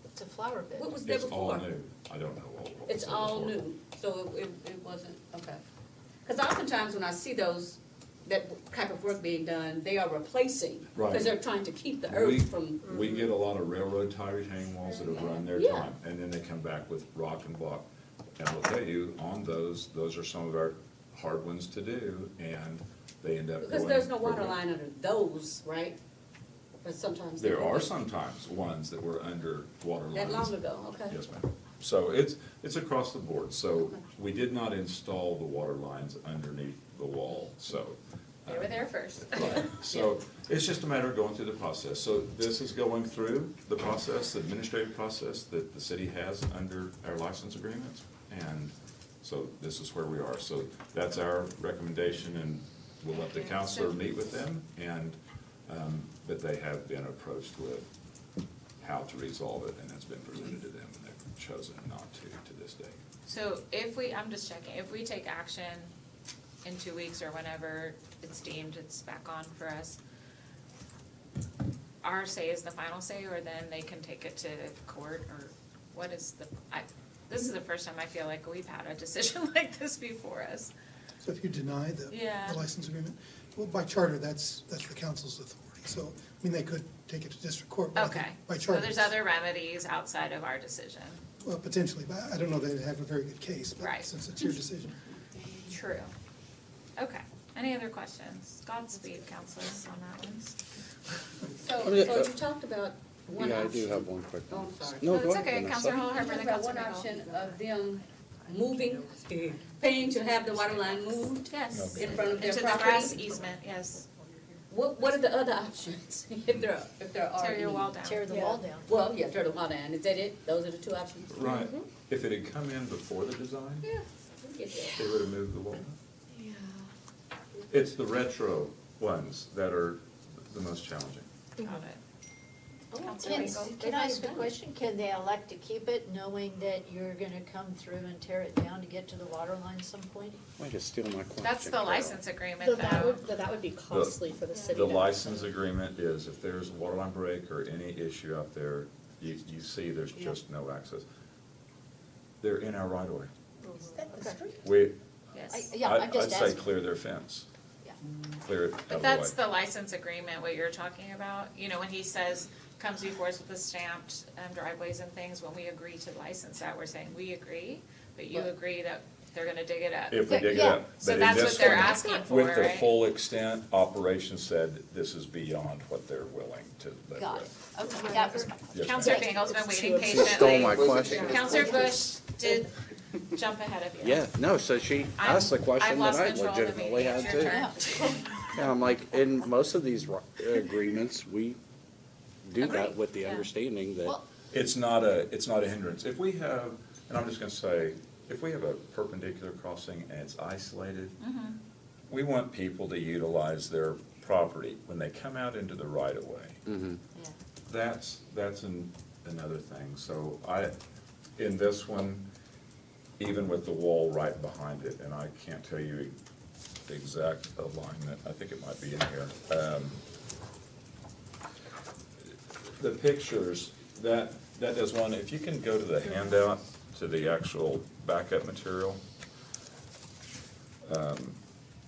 N: It's a flower bed.
G: What was there
K: It's
G: before?
K: all new, I don't know what was
G: It's
K: there
G: all
K: before.
G: new, so it wasn't, okay. Because oftentimes when I see those, that type of work being done, they are replacing.
K: Right.
G: Because they're trying to keep the
K: We,
G: earth from,
K: we get a lot of railroad tie retaining walls that have run their
G: Yeah.
K: time, and then they come back with rock and block. And I'll tell you, on those are some of our hard ones to do, and they end up going.
G: because there's no
K: for
G: water
K: the-
G: line under those, right? But sometimes. they
K: There are
G: do.
K: sometimes ones that were under water lines.
G: That long ago, okay.
K: Yes, ma'am. So it's across the board. So we did not install the water lines underneath the wall, so.
A: They were there first.
K: Right. So it's just a matter of going through the process. So this is going through the process, the administrative process that the city has under our license agreements. And so this is where we are. So that's our recommendation, and we'll let the
A: Okay.
K: counselor
A: So-
K: meet with them, and, but they have been approached with how to resolve it, and it's been presented to them, and they've chosen not to this day.
A: So I'm just checking, if we take action in 2 weeks or whenever it's deemed it's back on for us, our say is the final say, or then they can take it to court, or what is this is the first time I feel like we've had a decision like this before us.
O: So if you deny the
A: Yeah.
O: the license agreement, well, by charter, that's the council's authority. So, I mean, they could take it to district court, but I think
A: Okay,
O: by
A: so
O: charter.
A: there's
O: it's-
A: other remedies outside of our decision.
O: Well, potentially, but I don't know that they have a very good case, but
A: Right.
O: since it's your decision.
A: True. Okay, any other questions? Godspeed, counselors, on that one.
G: So you talked about one
H: Yeah, I
G: option.
H: do have one quick
G: Oh,
H: one.
G: I'm sorry.
H: No,
A: No,
H: go
A: it's
H: ahead,
A: okay,
H: Vanessa.
A: Counselor Hall
G: You
A: Harper,
G: talked
A: then
G: about
A: Counselor
G: one
A: Michael.
G: option of them moving, paying to have the water line moved
A: Yes.
G: in front of their
A: Into the grass
G: property.
A: easement, yes.
G: What are the other options, if there are
A: Tear your
G: any?
A: wall down.
N: Tear the wall down.
G: Well, yeah, tear the wall down, is that it? Those are the two options?
K: Right. If it had come in before the design,
G: Yeah, we get that.
K: they would have moved the wall.
N: Yeah.
K: It's the retro ones that are the most challenging.
A: Got it. Counselor
N: Can,
A: Michael?
N: can I ask a question? Can they elect to keep it knowing that you're gonna come through and tear it down to get to the water line some point?
H: Way to steal my question.
A: That's the
H: Carol.
A: license agreement,
N: Though that
A: though.
N: would be costly for the city.
K: The
N: to-
K: license agreement is if there's a water line break or any issue out there, you see there's just no access. They're in our right of way. We,
A: Yes.
N: Yeah, I'm
K: I'd
N: just
K: say
N: asking.
K: clear their fence.
N: Yeah.
K: Clear it out
A: But
K: of the way.
A: that's the license agreement, what you're talking about, you know, when he says, comes before us with the stamped driveways and things, when we agree to license that, we're saying, we agree, but you agree that they're gonna dig it up.
K: If we dig it
N: Yeah.
K: up.
A: So
K: But in
A: that's
K: this
A: what they're
K: one,
A: asking for,
K: with the
A: right?
K: full extent, operations said this is beyond what they're willing to live
N: Got it.
K: with.
N: Okay, that was my question.
K: Yes,
A: Counselor
K: ma'am.
A: Bingle's been
N: It's
A: waiting
N: too-
A: patiently.
H: She stole my question.
A: Counselor Bush did jump ahead of you.
H: Yeah, no, so she asked the
A: I've
H: question that
A: lost
H: I
A: control of the
H: legitimately
A: meeting.
H: had
A: It's your
H: too.
A: turn.
H: Yeah, I'm like, in most of these agreements, we do
A: Agree.
H: that with the
A: Yeah.
H: understanding that,
N: Well,
K: It's not a hindrance. If we have, and I'm just gonna say, if we have a perpendicular crossing and it's isolated, we want people to utilize their property when they come out into the right of way.
H: mhm.
K: That's another thing. So in this one, even with the wall right behind it, and I can't tell you the exact alignment, I think it might be in here. The pictures, that does one, if you can go to the handout, to the actual backup material,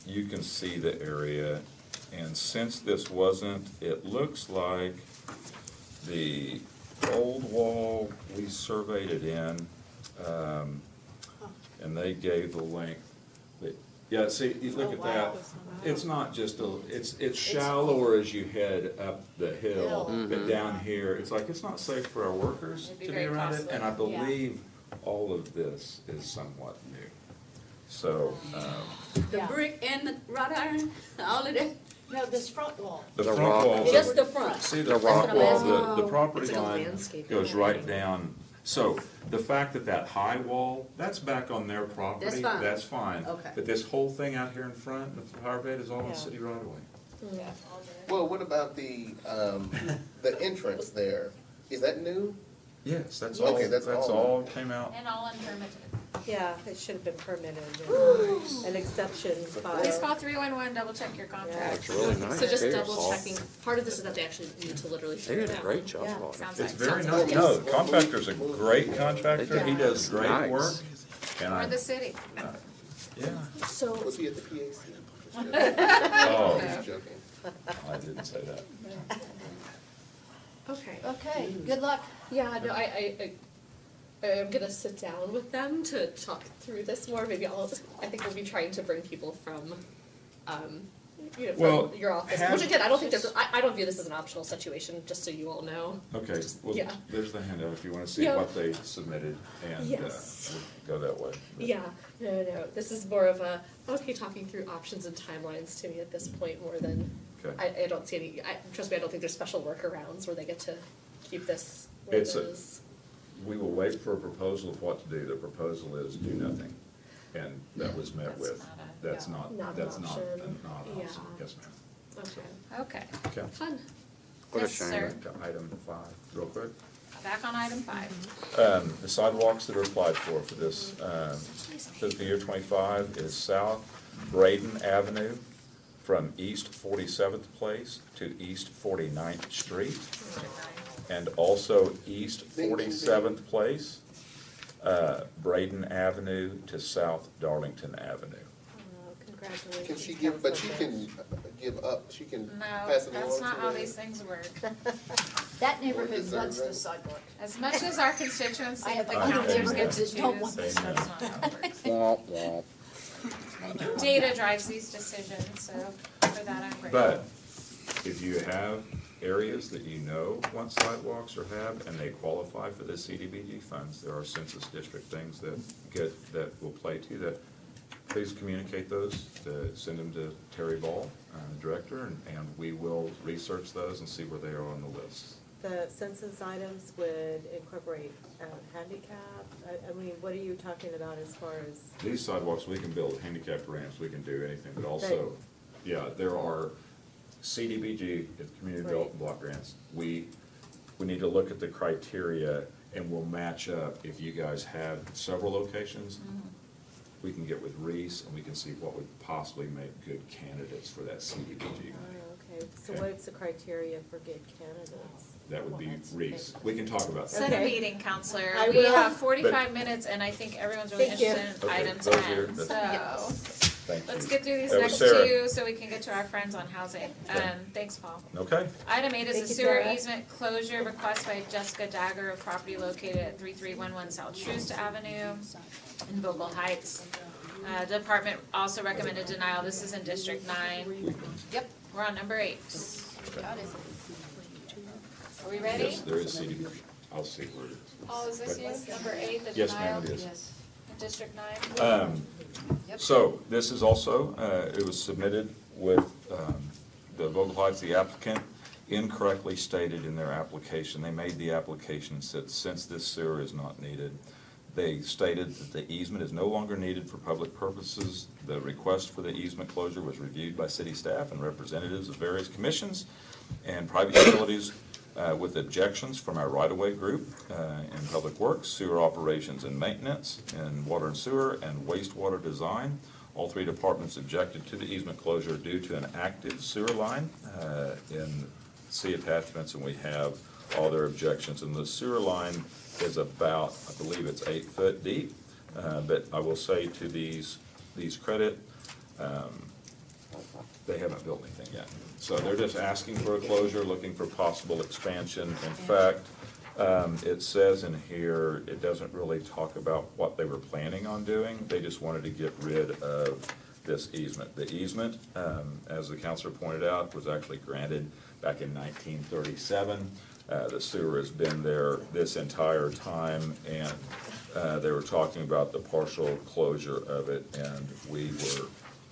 K: you can see the area, and since this wasn't, it looks like the old wall, we surveyed it in, and they gave the length. Yeah, see, you look at that, it's not just it's shallower as you head up the hill, but down here, it's like, it's not safe for our workers
A: It'd be
K: to be
A: very
K: around it,
A: costly.
K: and I believe all of this is somewhat new. So,
G: The brick and the wrought iron, all of that.
P: No, this front wall.
K: the
H: The
K: front
H: rock
K: wall.
H: wall.
G: Just the front.
K: See,
H: The
K: the
H: rock
K: front wall,
H: wall.
K: the property
N: It's like a
K: line
N: landscape
K: goes
N: area.
K: right down. So the fact that high wall, that's back on their property,
G: That's fine.
K: that's fine.
G: Okay.
K: But this whole thing out here in front, the flower bed is all in
C: Yeah.
K: city right away.
D: Well, what about the entrance there? Is that new?
K: Yes, that's
D: Yeah.
K: all,
D: Okay,
K: that's
D: that's all.
K: all came out.
A: And all unpermitted.
C: Yeah, it should have been permitted, and an exception by.
A: Please call 311, double check your contract.
H: It's really nice.
N: So just
H: here,
N: double
H: Paul.
N: checking, part of this is that they actually need to literally
H: They
N: figure
H: did
N: it
H: a
N: out.
H: great job
C: Yeah.
H: on it.
A: Sounds
K: It's
A: like
K: very
A: sounds
K: nice.
A: like
K: No, the contractor's a great contractor.
H: Yeah.
K: He does great
H: Nice.
K: work. And
A: Or
K: I,
A: the city.
K: yeah.
N: So,
D: Was he at the PAC?
K: Oh,
D: Just joking.
K: I didn't say that.
N: okay.
P: Okay, good luck.
N: Yeah, no, I'm gonna sit down with them to talk through this more. Maybe I think we'll be trying to bring people from,
K: Well,
N: from your office.
K: have-
N: Which again, I don't think I don't view this as an optional situation, just so you all know.
K: Okay,
N: Just-
K: well,
N: yeah.
K: there's the handout if you wanna see
N: Yeah.
K: what they submitted, and
N: Yes.
K: we'll go that way. But-
N: Yeah, no. This is more of a, talking through options and timelines to me at this point more than,
K: Okay.
N: I don't see any, trust me, I don't think there's special workarounds where they get to keep this where it
K: It's a-
N: is.
K: We will wait for a proposal of what to do. The proposal is do nothing. And that was met
A: That's
K: with,
A: not a-
K: that's
A: yeah.
K: not,
N: Not an
K: that's not,
N: option.
K: not an
N: Yeah.
K: option. Yes, ma'am.
N: Okay,
A: Okay,
K: Okay.
N: fun.
H: What a
A: Yes,
H: shame.
A: sir.
K: To item 5, real quick.
A: back on item 5.
K: The sidewalks that are applied for this fiscal year 25 is South Braden Avenue from East 47th Place to East 49th Street, and also East 47th Place, Braden Avenue to South Darlington Avenue.
C: Congratulations.
D: Can she give, but she
C: Councilor.
D: can give up, she can
A: No,
D: pass it along
A: that's
D: to
A: not how
D: her?
A: these things work.
P: That neighborhood
D: deserve
P: wants
D: it.
P: the sidewalk.
A: As much as our constituency
P: I
A: of
P: have
A: the
P: other
A: counselors get
P: neighborhoods
A: to choose,
P: that don't want
A: that's
K: this.
A: not how it works.
H: Womp womp.
A: Data drives these decisions, so for that I'm grateful.
K: But if you have areas that you know want sidewalks or have, and they qualify for the CDBG funds, there are census district things that will play to that. Please communicate those, send them to Terry Ball, the director, and we will research those and see where they are on the list.
C: The census items would incorporate handicap, I mean, what are you talking about as far as?
K: These sidewalks, we can build handicap ramps, we can do anything, but also, yeah, there are CDBG, it's Community
C: Right.
K: Development Block Grants. We need to look at the criteria, and we'll match up. If you guys have several locations, we can get with Reese, and we can see what would possibly make good candidates for that CDBG money.
C: Oh, okay, so
K: Okay.
C: what's the criteria for good candidates?
K: That would be Reese. We can talk about that.
A: Set a
C: Okay.
A: meeting, counselor.
C: I
A: We
C: will.
A: have 45 minutes, and I think everyone's really
C: Thank you.
A: interested in
K: Okay,
A: item
K: those are-
A: 10,
K: that's-
A: so.
K: Thank you.
A: Let's get through these
K: That was
A: next
K: Sarah.
A: two so we can get to our friends on housing.
K: Okay.
A: Thanks, Paul.
K: Okay.
A: Item 8 is
C: Thank
A: a
C: you,
A: sewer
C: Sarah.
A: easement closure request by Jessica Dagger of property located at 3311 South Troost Avenue in Bogle Heights. Department also recommended denial. This is in District 9.
P: Yep.
A: We're on number 8.
P: Got it.
A: Are we ready?
K: Yes, there is CDBG. I'll see where it is.
A: Paul, is this you? Number 8, the
K: Yes,
A: denial?
K: ma'am, it is.
P: Yes.
A: In District 9?
K: So this is also, it was submitted with the Vogel Heights, the applicant, incorrectly stated in their application. They made the application and said, since this sewer is not needed, they stated that the easement is no longer needed for public purposes. The request for the easement closure was reviewed by city staff and representatives of various commissions and private utilities with objections from our right-of-way group in Public Works, Sewer Operations and Maintenance, and Water and Sewer, and Wastewater Design. All three departments objected to the easement closure due to an active sewer line in C attachments, and we have all their objections. And the sewer line is about, I believe it's 8 foot deep, but I will say to these credit, they haven't built anything yet. So they're just asking for a closure, looking for possible expansion. In fact, it says in here, it doesn't really talk about what they were planning on doing. They just wanted to get rid of this easement. The easement, as the counselor pointed out, was actually granted back in 1937. The sewer has been there this entire time, and they were talking about the partial closure of it, and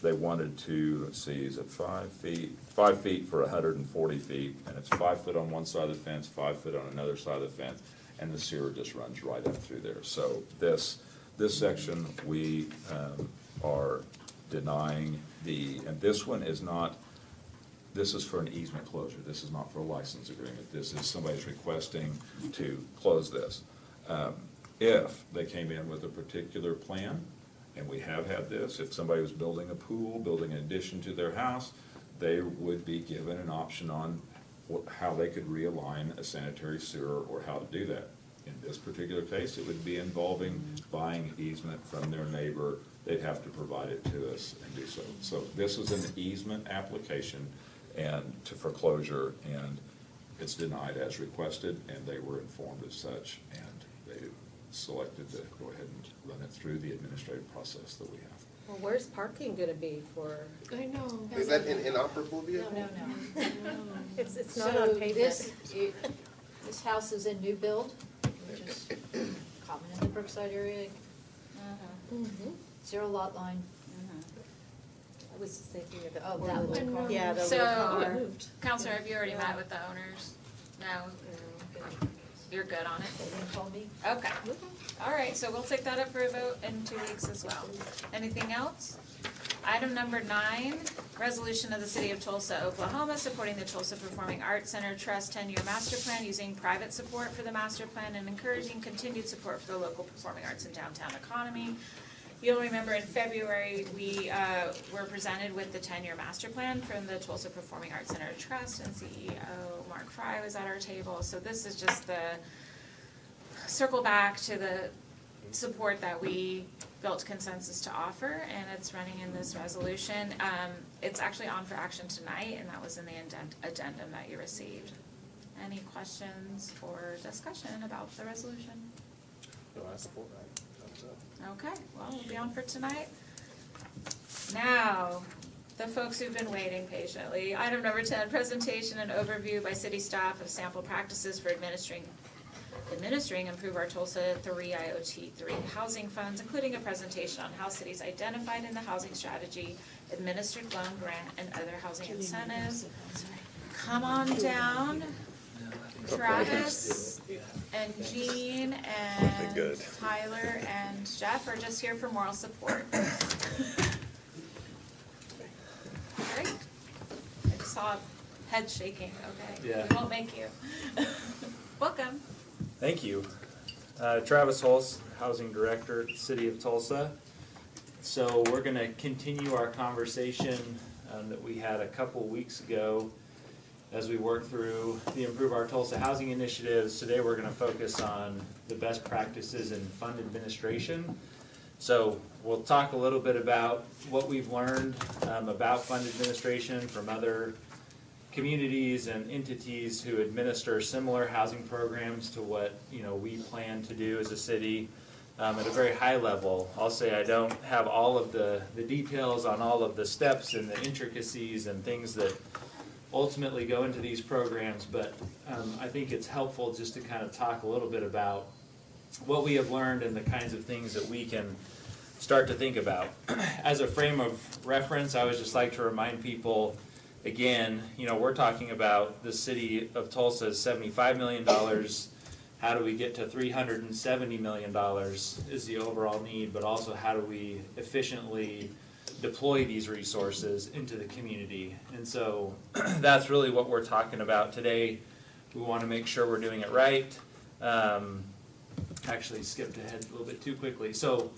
K: they wanted to, let's see, is it 5 feet? 5 feet for 140 feet, and it's 5 foot on one side of the fence, 5 foot on another side of the fence, and the sewer just runs right up through there. So this section, we are denying and this one is not, this is for an easement closure. This is not for a license agreement. This is somebody's requesting to close this. If they came in with a particular plan, and we have had this, if somebody was building a pool, building an addition to their house, they would be given an option on how they could realign a sanitary sewer or how to do that. In this particular case, it would be involving buying easement from their neighbor. They'd have to provide it to us and do so. So this is an easement application and to foreclosure, and it's denied as requested, and they were informed as such, and they selected to go ahead and run it through the administrative process that we have.
C: Well, where's parking gonna be for?
N: I know.
D: Is that an inoperable vehicle?
P: No.
C: It's not on pavement.
P: This house is in new build, which is common in the Brookside area.
C: Mhm.
P: 0 lot line.
C: I was just thinking of the.
P: Oh,
C: poor
P: that
C: little
P: one.
C: car. Yeah, the
A: So,
C: little car.
N: Moved.
A: Counselor, have you already met with the owners? No? You're good on it?
P: They didn't call me.
A: Okay. All right, so we'll take that up for a vote in 2 weeks as well. Anything else? Item number 9, resolution of the City of Tulsa, Oklahoma, supporting the Tulsa Performing Arts Center Trust 10-year master plan, using private support for the master plan and encouraging continued support for the local performing arts and downtown economy. You'll remember in February, we were presented with the 10-year master plan from the Tulsa Performing Arts Center Trust, and CEO Mark Fry was at our table. So this is just the circle back to the support that we built consensus to offer, and it's running in this resolution. It's actually on for action tonight, and that was in the addendum that you received. Any questions or discussion about the resolution?
D: No, I support that.
A: Okay, well, we'll be on for tonight. Now, the folks who've been waiting patiently. Item number 10, presentation and overview by city staff of sample practices for administering Improve Our Tulsa 3 IoT 3 housing funds, including a presentation on how cities identified in the housing strategy, administered loan grant, and other housing incentives. Come on down. Travis and Jean and Tyler and Jeff are just here for moral support. Great. I just saw head shaking, okay.
L: Yeah.
A: We won't make you. Welcome.
L: Thank you. Travis Hulse, Housing Director, City of Tulsa. So we're gonna continue our conversation that we had a couple weeks ago as we work through the Improve Our Tulsa housing initiatives. Today we're gonna focus on the best practices in fund administration. So we'll talk a little bit about what we've learned about fund administration from other communities and entities who administer similar housing programs to what we plan to do as a city at a very high level. I'll say I don't have all of the details on all of the steps and the intricacies and things that ultimately go into these programs, but I think it's helpful just to kind of talk a little bit about what we have learned and the kinds of things that we can start to think about. As a frame of reference, I would just like to remind people
Q: again, we're talking about the city of Tulsa's $75 million. How do we get to $370 million is the overall need, but also how do we efficiently deploy these resources into the community? And so that's really what we're talking about today. We want to make sure we're doing it right. Actually skipped ahead a little bit too quickly. So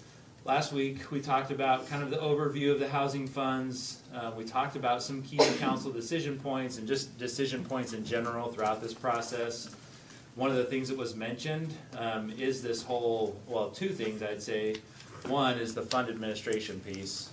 Q: last week we talked about kind of the overview of the housing funds. We talked about some key council decision points and just decision points in general throughout this process. One of the things that was mentioned is this whole, well, two things I'd say. One is the fund administration piece.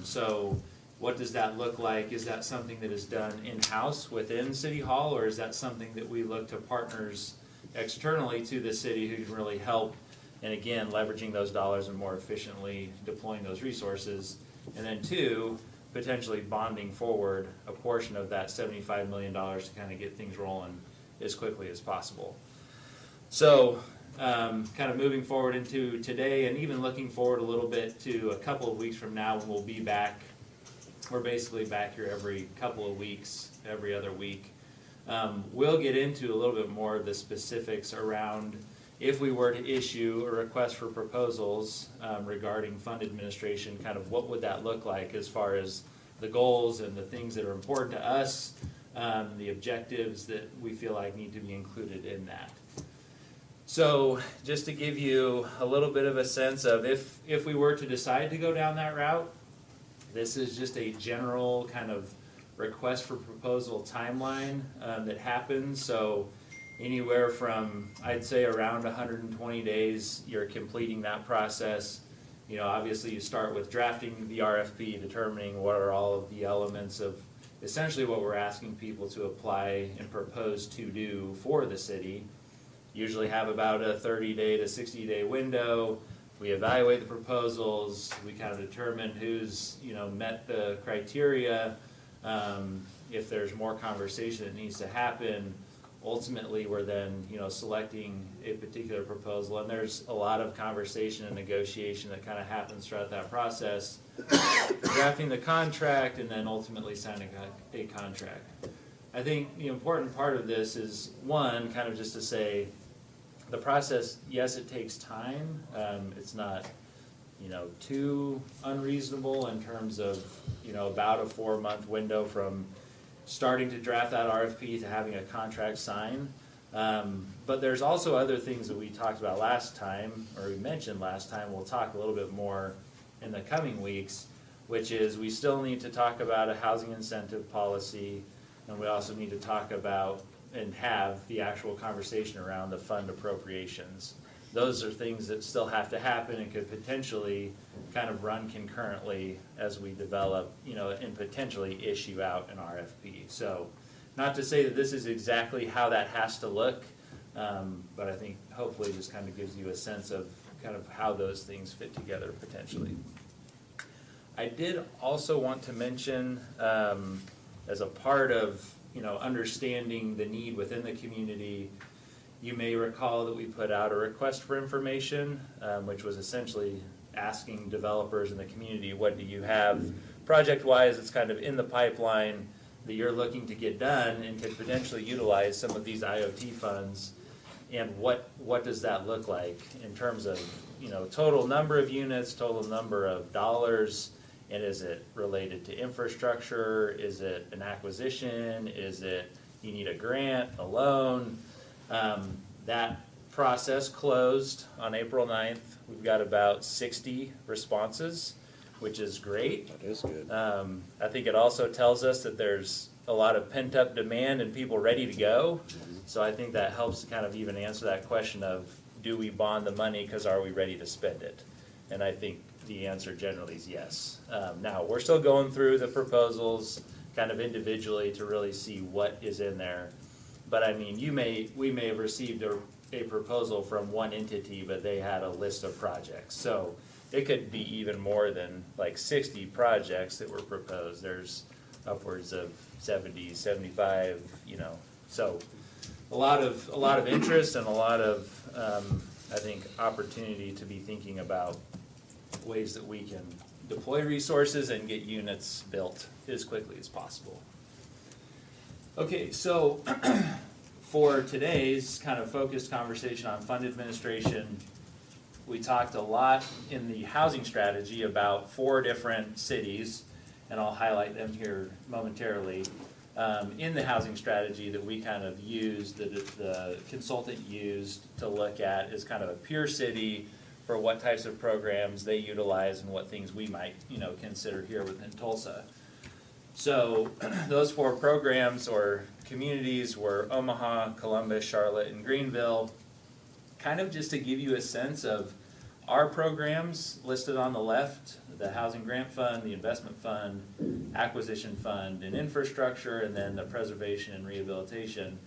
Q: So what does that look like? Is that something that is done in-house within City Hall, or is that something that we look to partners externally to the city who can really help, and again, leveraging those dollars and more efficiently deploying those resources? And then two, potentially bonding forward a portion of that $75 million to kind of get things rolling as quickly as possible. So kind of moving forward into today, and even looking forward a little bit to a couple of weeks from now when we'll be back. We're basically back here every couple of weeks, every other week. We'll get into a little bit more of the specifics around if we were to issue a request for proposals regarding fund administration, kind of what would that look like as far as the goals and the things that are important to us, the objectives that we feel like need to be included in that. So just to give you a little bit of a sense of if we were to decide to go down that route, this is just a general kind of request for proposal timeline that happens. So anywhere from, I'd say, around 120 days, you're completing that process. Obviously you start with drafting the RFP, determining what are all of the elements of essentially what we're asking people to apply and propose to do for the city. Usually have about a 30-day to 60-day window. We evaluate the proposals. We kind of determine who's met the criteria. If there's more conversation that needs to happen, ultimately we're then selecting a particular proposal, and there's a lot of conversation and negotiation that kind of happens throughout that process. Drafting the contract and then ultimately signing a contract. I think the important part of this is, one, kind of just to say the process, yes, it takes time. It's not too unreasonable in terms of about a 4-month window from starting to draft that RFP to having a contract signed. But there's also other things that we talked about last time, or we mentioned last time. We'll talk a little bit more in the coming weeks, which is we still need to talk about a housing incentive policy, and we also need to talk about and have the actual conversation around the fund appropriations. Those are things that still have to happen and could potentially kind of run concurrently as we develop, and potentially issue out an RFP. So not to say that this is exactly how that has to look, but I think hopefully just kind of gives you a sense of kind of how those things fit together potentially. I did also want to mention, as a part of understanding the need within the community, you may recall that we put out a request for information, which was essentially asking developers in the community, what do you have project-wise that's kind of in the pipeline that you're looking to get done and could potentially utilize some of these IoT funds, and what does that look like in terms of total number of units, total number of dollars, and is it related to infrastructure? Is it an acquisition? Is it you need a grant, a loan? That process closed on April 9th. We've got about 60 responses, which is great.
H: That is good.
Q: I think it also tells us that there's a lot of pent-up demand and people ready to go. So I think that helps to kind of even answer that question of, do we bond the money because are we ready to spend it? And I think the answer generally is yes. Now, we're still going through the proposals kind of individually to really see what is in there. But I mean, we may have received a proposal from one entity, but they had a list of projects. So it could be even more than like 60 projects that were proposed. There's upwards of 70, 75, so a lot of interest and a lot of, I think, opportunity to be thinking about ways that we can deploy resources and get units built as quickly as possible. Okay, so for today's kind of focused conversation on fund administration, we talked a lot in the housing strategy about 4 different cities, and I'll highlight them here momentarily. In the housing strategy that we kind of used, the consultant used to look at is kind of a peer city for what types of programs they utilize and what things we might, consider here within Tulsa. So those 4 programs or communities were Omaha, Columbus, Charlotte, and Greenville. Kind of just to give you a sense of our programs listed on the left, the Housing Grant Fund, the Investment Fund, Acquisition Fund, and Infrastructure, and then the Preservation and Rehabilitation.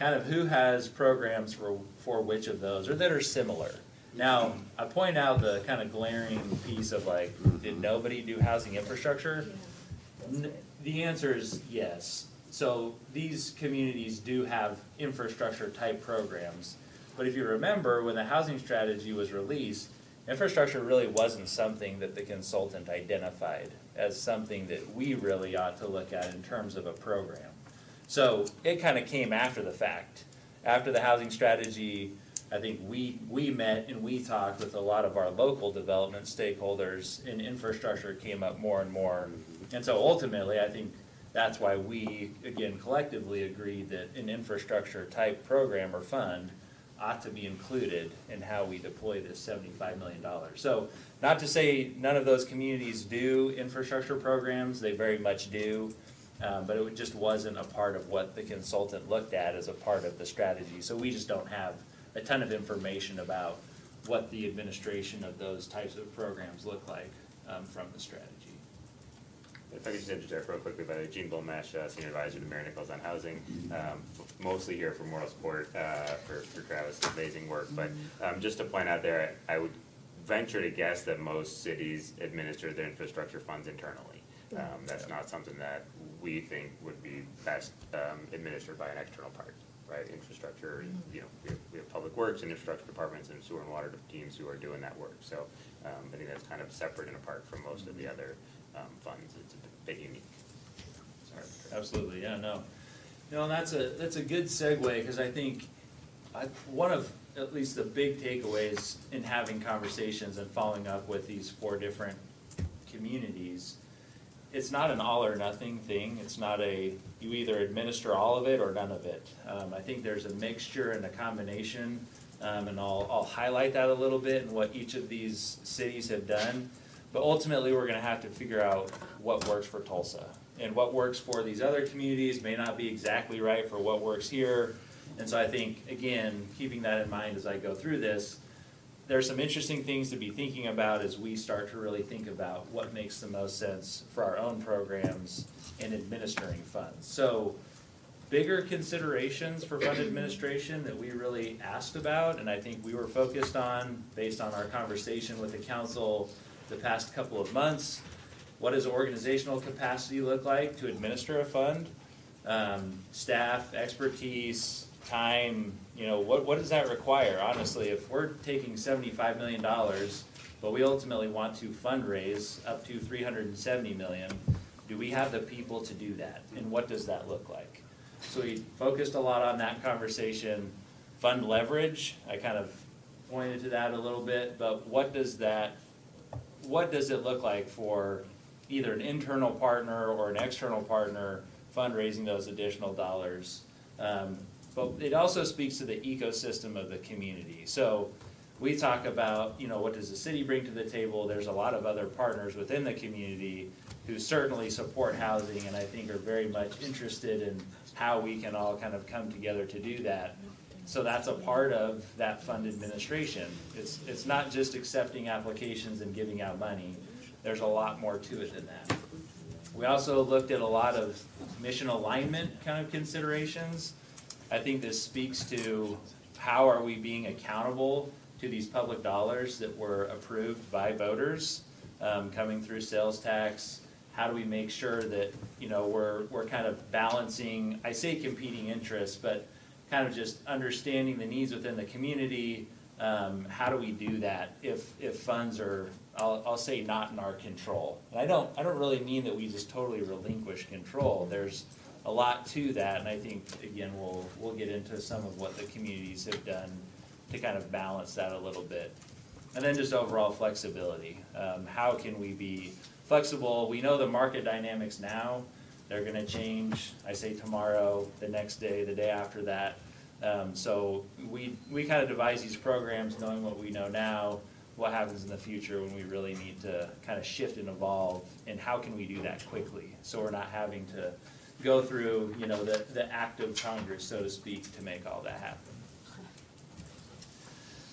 Q: Kind of who has programs for which of those, or that are similar. Now, I point out the kind of glaring piece of like, did nobody do housing infrastructure? The answer is yes. So these communities do have infrastructure type programs. But if you remember, when the housing strategy was released, infrastructure really wasn't something that the consultant identified as something that we really ought to look at in terms of a program. So it kind of came after the fact. After the housing strategy, I think we met and we talked with a lot of our local development stakeholders, and infrastructure came up more and more. And so ultimately, I think that's why we, again, collectively agreed that an infrastructure type program or fund ought to be included in how we deploy this $75 million. So not to say none of those communities do infrastructure programs, they very much do, but it just wasn't a part of what the consultant looked at as a part of the strategy. So we just don't have a ton of information about what the administration of those types of programs look like from the strategy.
R: If I could just interject real quickly, by the way, Gene Bulmesh, Senior Advisor to Mayor Nichols on Housing, mostly here for moral support for Travis' amazing work. But just to point out there, I would venture to guess that most cities administer their infrastructure funds internally. That's not something that we think would be best administered by an external party, right? Infrastructure, we have public works and infrastructure departments and sewer and water teams who are doing that work. So I think that's kind of separate and apart from most of the other funds. It's a bit unique. Sorry.
Q: Absolutely, yeah, no. And that's a good segue, because I think one of at least the big takeaways in having conversations and following up with these 4 different communities, it's not an all or nothing thing. It's not you either administer all of it or none of it. I think there's a mixture and a combination, and I'll highlight that a little bit and what each of these cities have done. But ultimately, we're going to have to figure out what works for Tulsa. And what works for these other communities may not be exactly right for what works here. And so I think, again, keeping that in mind as I go through this, there's some interesting things to be thinking about as we start to really think about what makes the most sense for our own programs in administering funds. So bigger considerations for fund administration that we really asked about, and I think we were focused on based on our conversation with the council the past couple of months. What does organizational capacity look like to administer a fund? Staff, expertise, time, what does that require? Honestly, if we're taking $75 million, but we ultimately want to fundraise up to $370 million, do we have the people to do that? And what does that look like? So we focused a lot on that conversation. Fund leverage, I kind of pointed to that a little bit, but what does it look like for either an internal partner or an external partner fundraising those additional dollars? But it also speaks to the ecosystem of the community. So we talk about, what does the city bring to the table? There's a lot of other partners within the community who certainly support housing and I think are very much interested in how we can all kind of come together to do that. So that's a part of that fund administration. It's not just accepting applications and giving out money. There's a lot more to it than that. We also looked at a lot of mission alignment kind of considerations. I think this speaks to how are we being accountable to these public dollars that were approved by voters coming through sales tax. How do we make sure that we're kind of balancing, I say competing interests, but kind of just understanding the needs within the community. How do we do that if funds are, I'll say, not in our control? And I don't really mean that we just totally relinquish control. There's a lot to that, and I think, again, we'll get into some of what the communities have done to kind of balance that a little bit. And then just overall flexibility. How can we be flexible? We know the market dynamics now. They're gonna change, I say tomorrow, the next day, the day after that. So we kind of devise these programs knowing what we know now, what happens in the future when we really need to kind of shift and evolve, and how can we do that quickly? So we're not having to go through, you know, the act of Congress, so to speak, to make all that happen.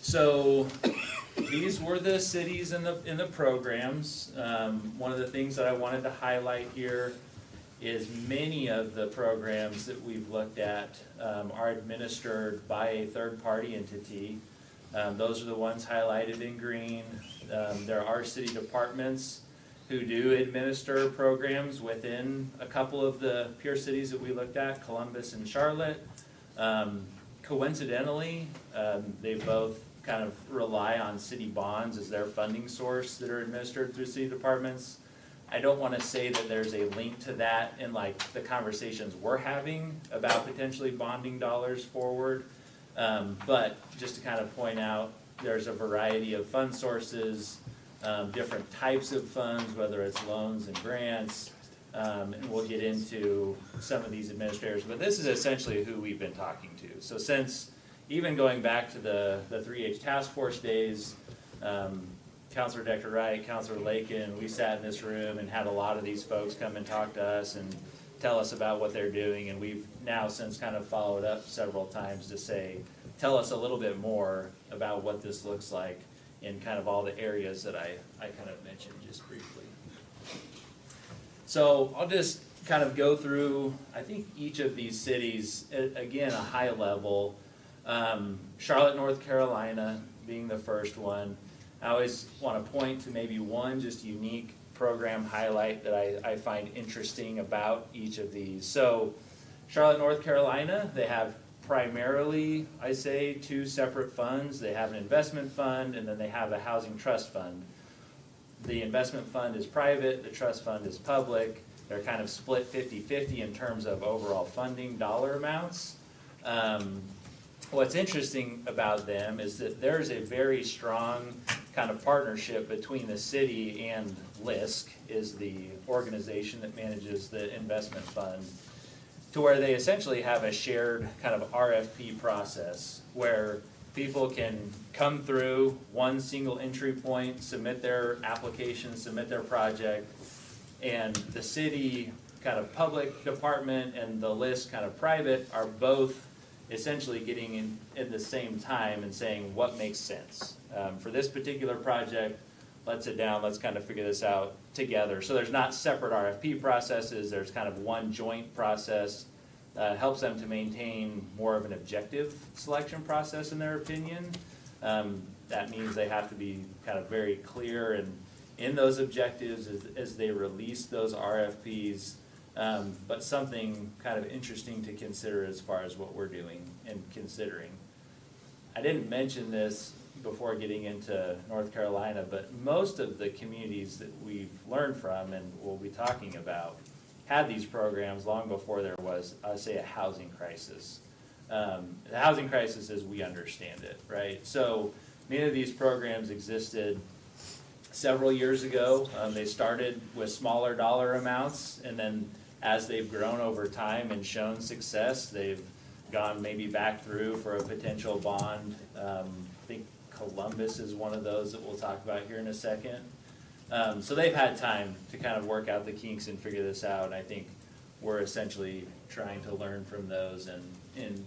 Q: So these were the cities in the programs. One of the things that I wanted to highlight here is many of the programs that we've looked at are administered by a third-party entity. Those are the ones highlighted in green. There are city departments who do administer programs within a couple of the peer cities that we looked at, Columbus and Charlotte. Coincidentally, they both kind of rely on city bonds as their funding source that are administered through city departments. I don't want to say that there's a link to that in like the conversations we're having about potentially bonding dollars forward. But just to kind of point out, there's a variety of fund sources, different types of funds, whether it's loans and grants, and we'll get into some of these administrators, but this is essentially who we've been talking to. So since even going back to the 3H task force days, Councilor Decker Wright, Councilor Lakin, we sat in this room and had a lot of these folks come and talk to us and tell us about what they're doing, and we've now since kind of followed up several times to say, tell us a little bit more about what this looks like in kind of all the areas that I kind of mentioned just briefly. So I'll just kind of go through, I think each of these cities, again, a high level. Charlotte, North Carolina being the first one. I always want to point to maybe one just unique program highlight that I find interesting about each of these. So Charlotte, North Carolina, they have primarily, I say, two separate funds. They have an investment fund, and then they have a housing trust fund. The investment fund is private, the trust fund is public. They're kind of split 50-50 in terms of overall funding dollar amounts. What's interesting about them is that there's a very strong kind of partnership between the city and LISC, is the organization that manages the investment fund, to where they essentially have a shared kind of RFP process where people can come through one single entry point, submit their application, submit their project, and the city kind of public department and the LISC kind of private are both essentially getting in the same time and saying what makes sense. For this particular project, let's sit down, let's kind of figure this out together. So there's not separate RFP processes, there's kind of one joint process. Helps them to maintain more of an objective selection process in their opinion. That means they have to be kind of very clear and in those objectives as they release those RFPs. But something kind of interesting to consider as far as what we're doing and considering. I didn't mention this before getting into North Carolina, but most of the communities that we've learned from and we'll be talking about had these programs long before there was, I'd say, a housing crisis. The housing crisis as we understand it, right? So many of these programs existed several years ago. They started with smaller dollar amounts, and then as they've grown over time and shown success, they've gone maybe back through for a potential bond. I think Columbus is one of those that we'll talk about here in a second. So they've had time to kind of work out the kinks and figure this out, and I think we're essentially trying to learn from those and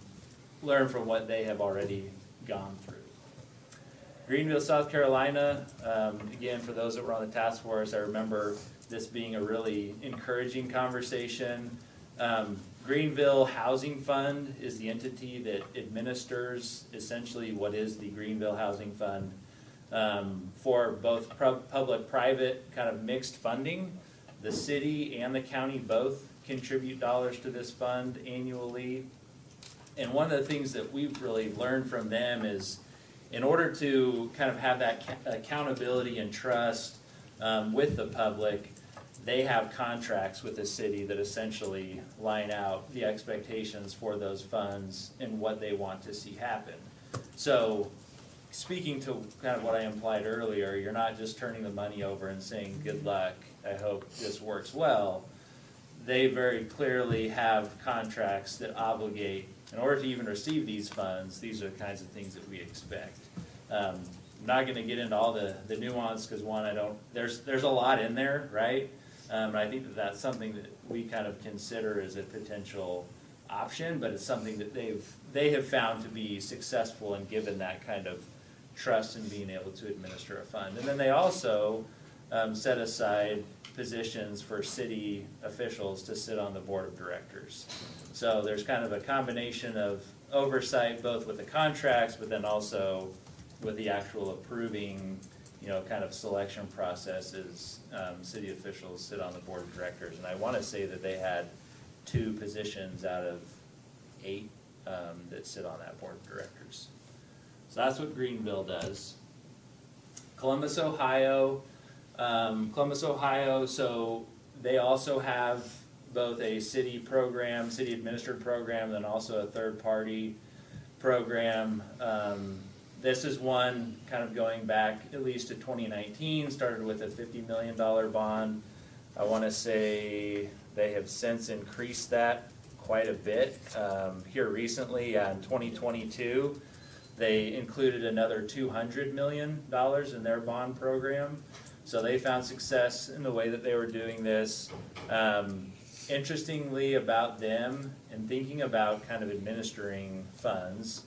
Q: learn from what they have already gone through. Greenville, South Carolina, again, for those that were on the task force, I remember this being a really encouraging conversation. Greenville Housing Fund is the entity that administers essentially what is the Greenville Housing Fund for both public-private kind of mixed funding. The city and the county both contribute dollars to this fund annually. And one of the things that we've really learned from them is in order to kind of have that accountability and trust with the public, they have contracts with the city that essentially line out the expectations for those funds and what they want to see happen. So, speaking to kind of what I implied earlier, you're not just turning the money over and saying, good luck, I hope this works well. They very clearly have contracts that obligate, in order to even receive these funds, these are the kinds of things that we expect. I'm not gonna get into all the nuance, because one, there's a lot in there, right? And I think that that's something that we kind of consider as a potential option, but it's something that they have found to be successful and given that kind of trust in being able to administer a fund. And then they also set aside positions for city officials to sit on the board of directors. So there's kind of a combination of oversight, both with the contracts, but then also with the actual approving, kind of selection processes. City officials sit on the board of directors, and I want to say that they had 2 positions out of 8 that sit on that board of directors. So that's what Greenville does. Columbus, Ohio, so they also have both a city program, city administered program, and then also a third-party program. This is one kind of going back at least to 2019, started with a $50 million bond. I want to say they have since increased that quite a bit. Here recently, in 2022, they included another $200 million in their bond program. So they found success in the way that they were doing this. Interestingly about them, and thinking about kind of administering funds,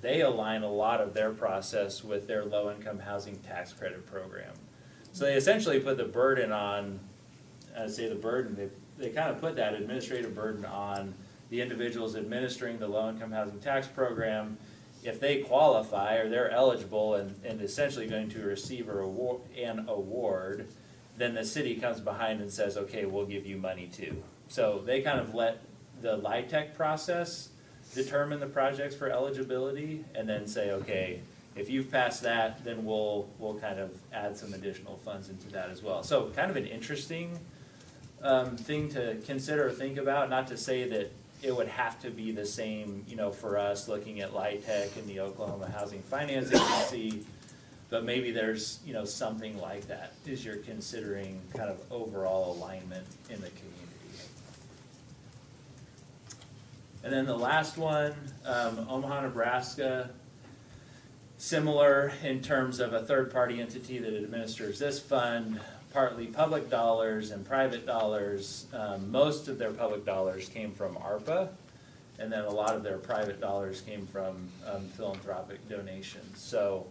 Q: they align a lot of their process with their low-income housing tax credit program. So they essentially put the burden on, they kind of put that administrative burden on the individuals administering the low-income housing tax program. If they qualify or they're eligible and essentially going to receive an award, then the city comes behind and says, okay, we'll give you money too. So they kind of let the LIHTC process determine the projects for eligibility and then say, okay, if you've passed that, then we'll kind of add some additional funds into that as well. So kind of an interesting thing to consider or think about, not to say that it would have to be the same, for us looking at LIHTC and the Oklahoma Housing Finance Agency, but maybe there's, something like that as you're considering kind of overall alignment in the community. And then the last one, Omaha, Nebraska, similar in terms of a third-party entity that administers this fund, partly public dollars and private dollars. Most of their public dollars came from ARPA, and then a lot of their private dollars came from philanthropic donations. So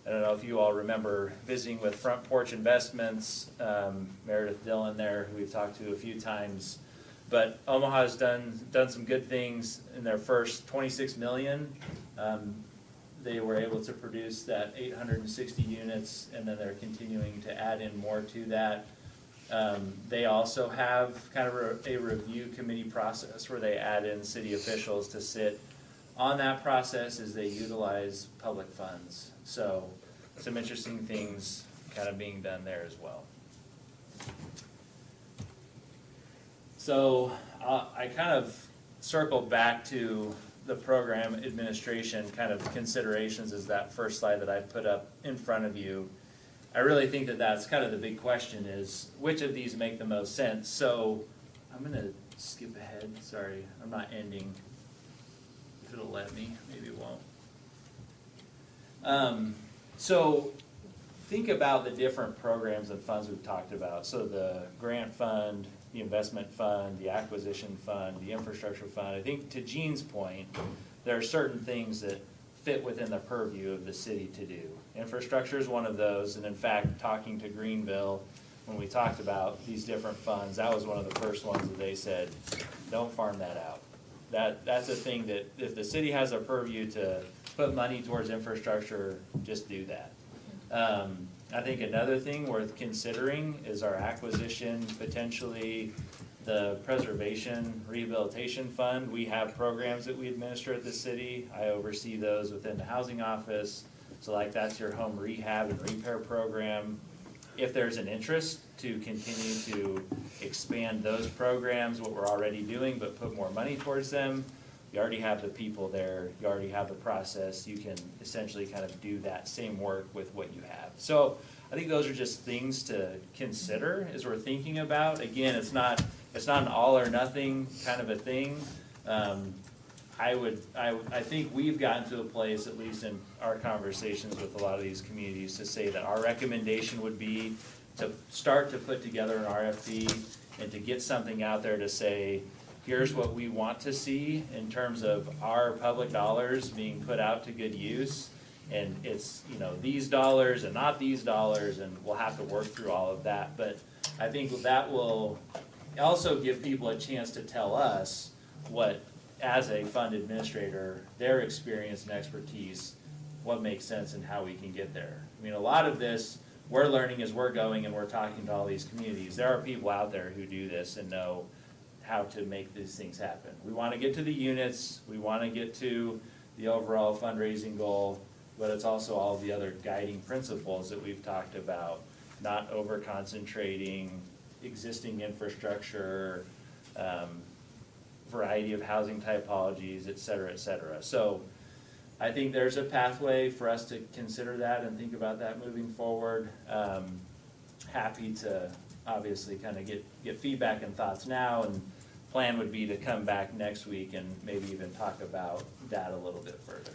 Q: I don't know if you all remember visiting with Front Porch Investments, Meredith Dillon there, who we've talked to a few times. But Omaha's done some good things in their first 26 million. They were able to produce that 860 units, and then they're continuing to add in more to that. They also have kind of a review committee process where they add in city officials to sit on that process as they utilize public funds. So some interesting things kind of being done there as well. So I kind of circled back to the program administration kind of considerations as that first slide that I put up in front of you. I really think that that's kind of the big question is, which of these make the most sense? So I'm going to skip ahead. Sorry, I'm not ending. If it'll let me, maybe it won't. So think about the different programs and funds we've talked about. So the grant fund, the investment fund, the acquisition fund, the infrastructure fund. I think to Gene's point, there are certain things that fit within the purview of the city to do. Infrastructure is one of those, and in fact, talking to Greenville, when we talked about these different funds, that was one of the first ones that they said, don't farm that out. That's a thing that if the city has a purview to put money towards infrastructure, just do that. I think another thing worth considering is our acquisition, potentially the preservation rehabilitation fund. We have programs that we administer at the city. I oversee those within the housing office. So like that's your home rehab and repair program. if there's an interest to continue to expand those programs, what we're already doing, but put more money towards them, you already have the people there, you already have the process, you can essentially kind of do that same work with what you have. So I think those are just things to consider as we're thinking about. Again, it's not an all or nothing kind of a thing. I think we've gotten to a place, at least in our conversations with a lot of these communities, to say that our recommendation would be to start to put together an RFP and to get something out there to say, here's what we want to see in terms of our public dollars being put out to good use. And it's, these dollars and not these dollars, and we'll have to work through all of that. But I think that will also give people a chance to tell us what, as a fund administrator, their experience and expertise, what makes sense and how we can get there. I mean, a lot of this, we're learning as we're going and we're talking to all these communities. There are people out there who do this and know how to make these things happen. We want to get to the units, we want to get to the overall fundraising goal, but it's also all the other guiding principles that we've talked about, not over-concentrating, existing infrastructure, variety of housing typologies, et cetera, et cetera. So I think there's a pathway for us to consider that and think about that moving forward. Happy to obviously kind of get feedback and thoughts now, and plan would be to come back next week and maybe even talk about that a little bit further.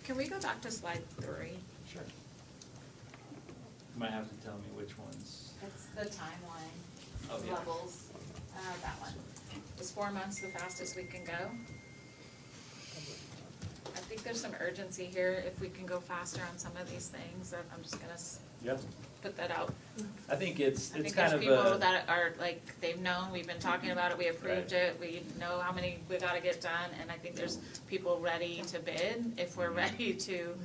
A: Can we go back to slide 3?
Q: Sure. You might have to tell me which ones.
A: It's the timeline
Q: Oh, yeah.
A: levels, that one. Is 4 months the fastest we can go? I think there's some urgency here, if we can go faster on some of these things, that I'm just gonna
Q: Yep.
A: put that out.
Q: I think it's
A: I think
Q: kind
A: there's
Q: of
A: people
Q: a,
A: that are, like, they've known, we've been talking about it, we approved it, we know how many we gotta get done, and I think there's people ready to bid if we're ready to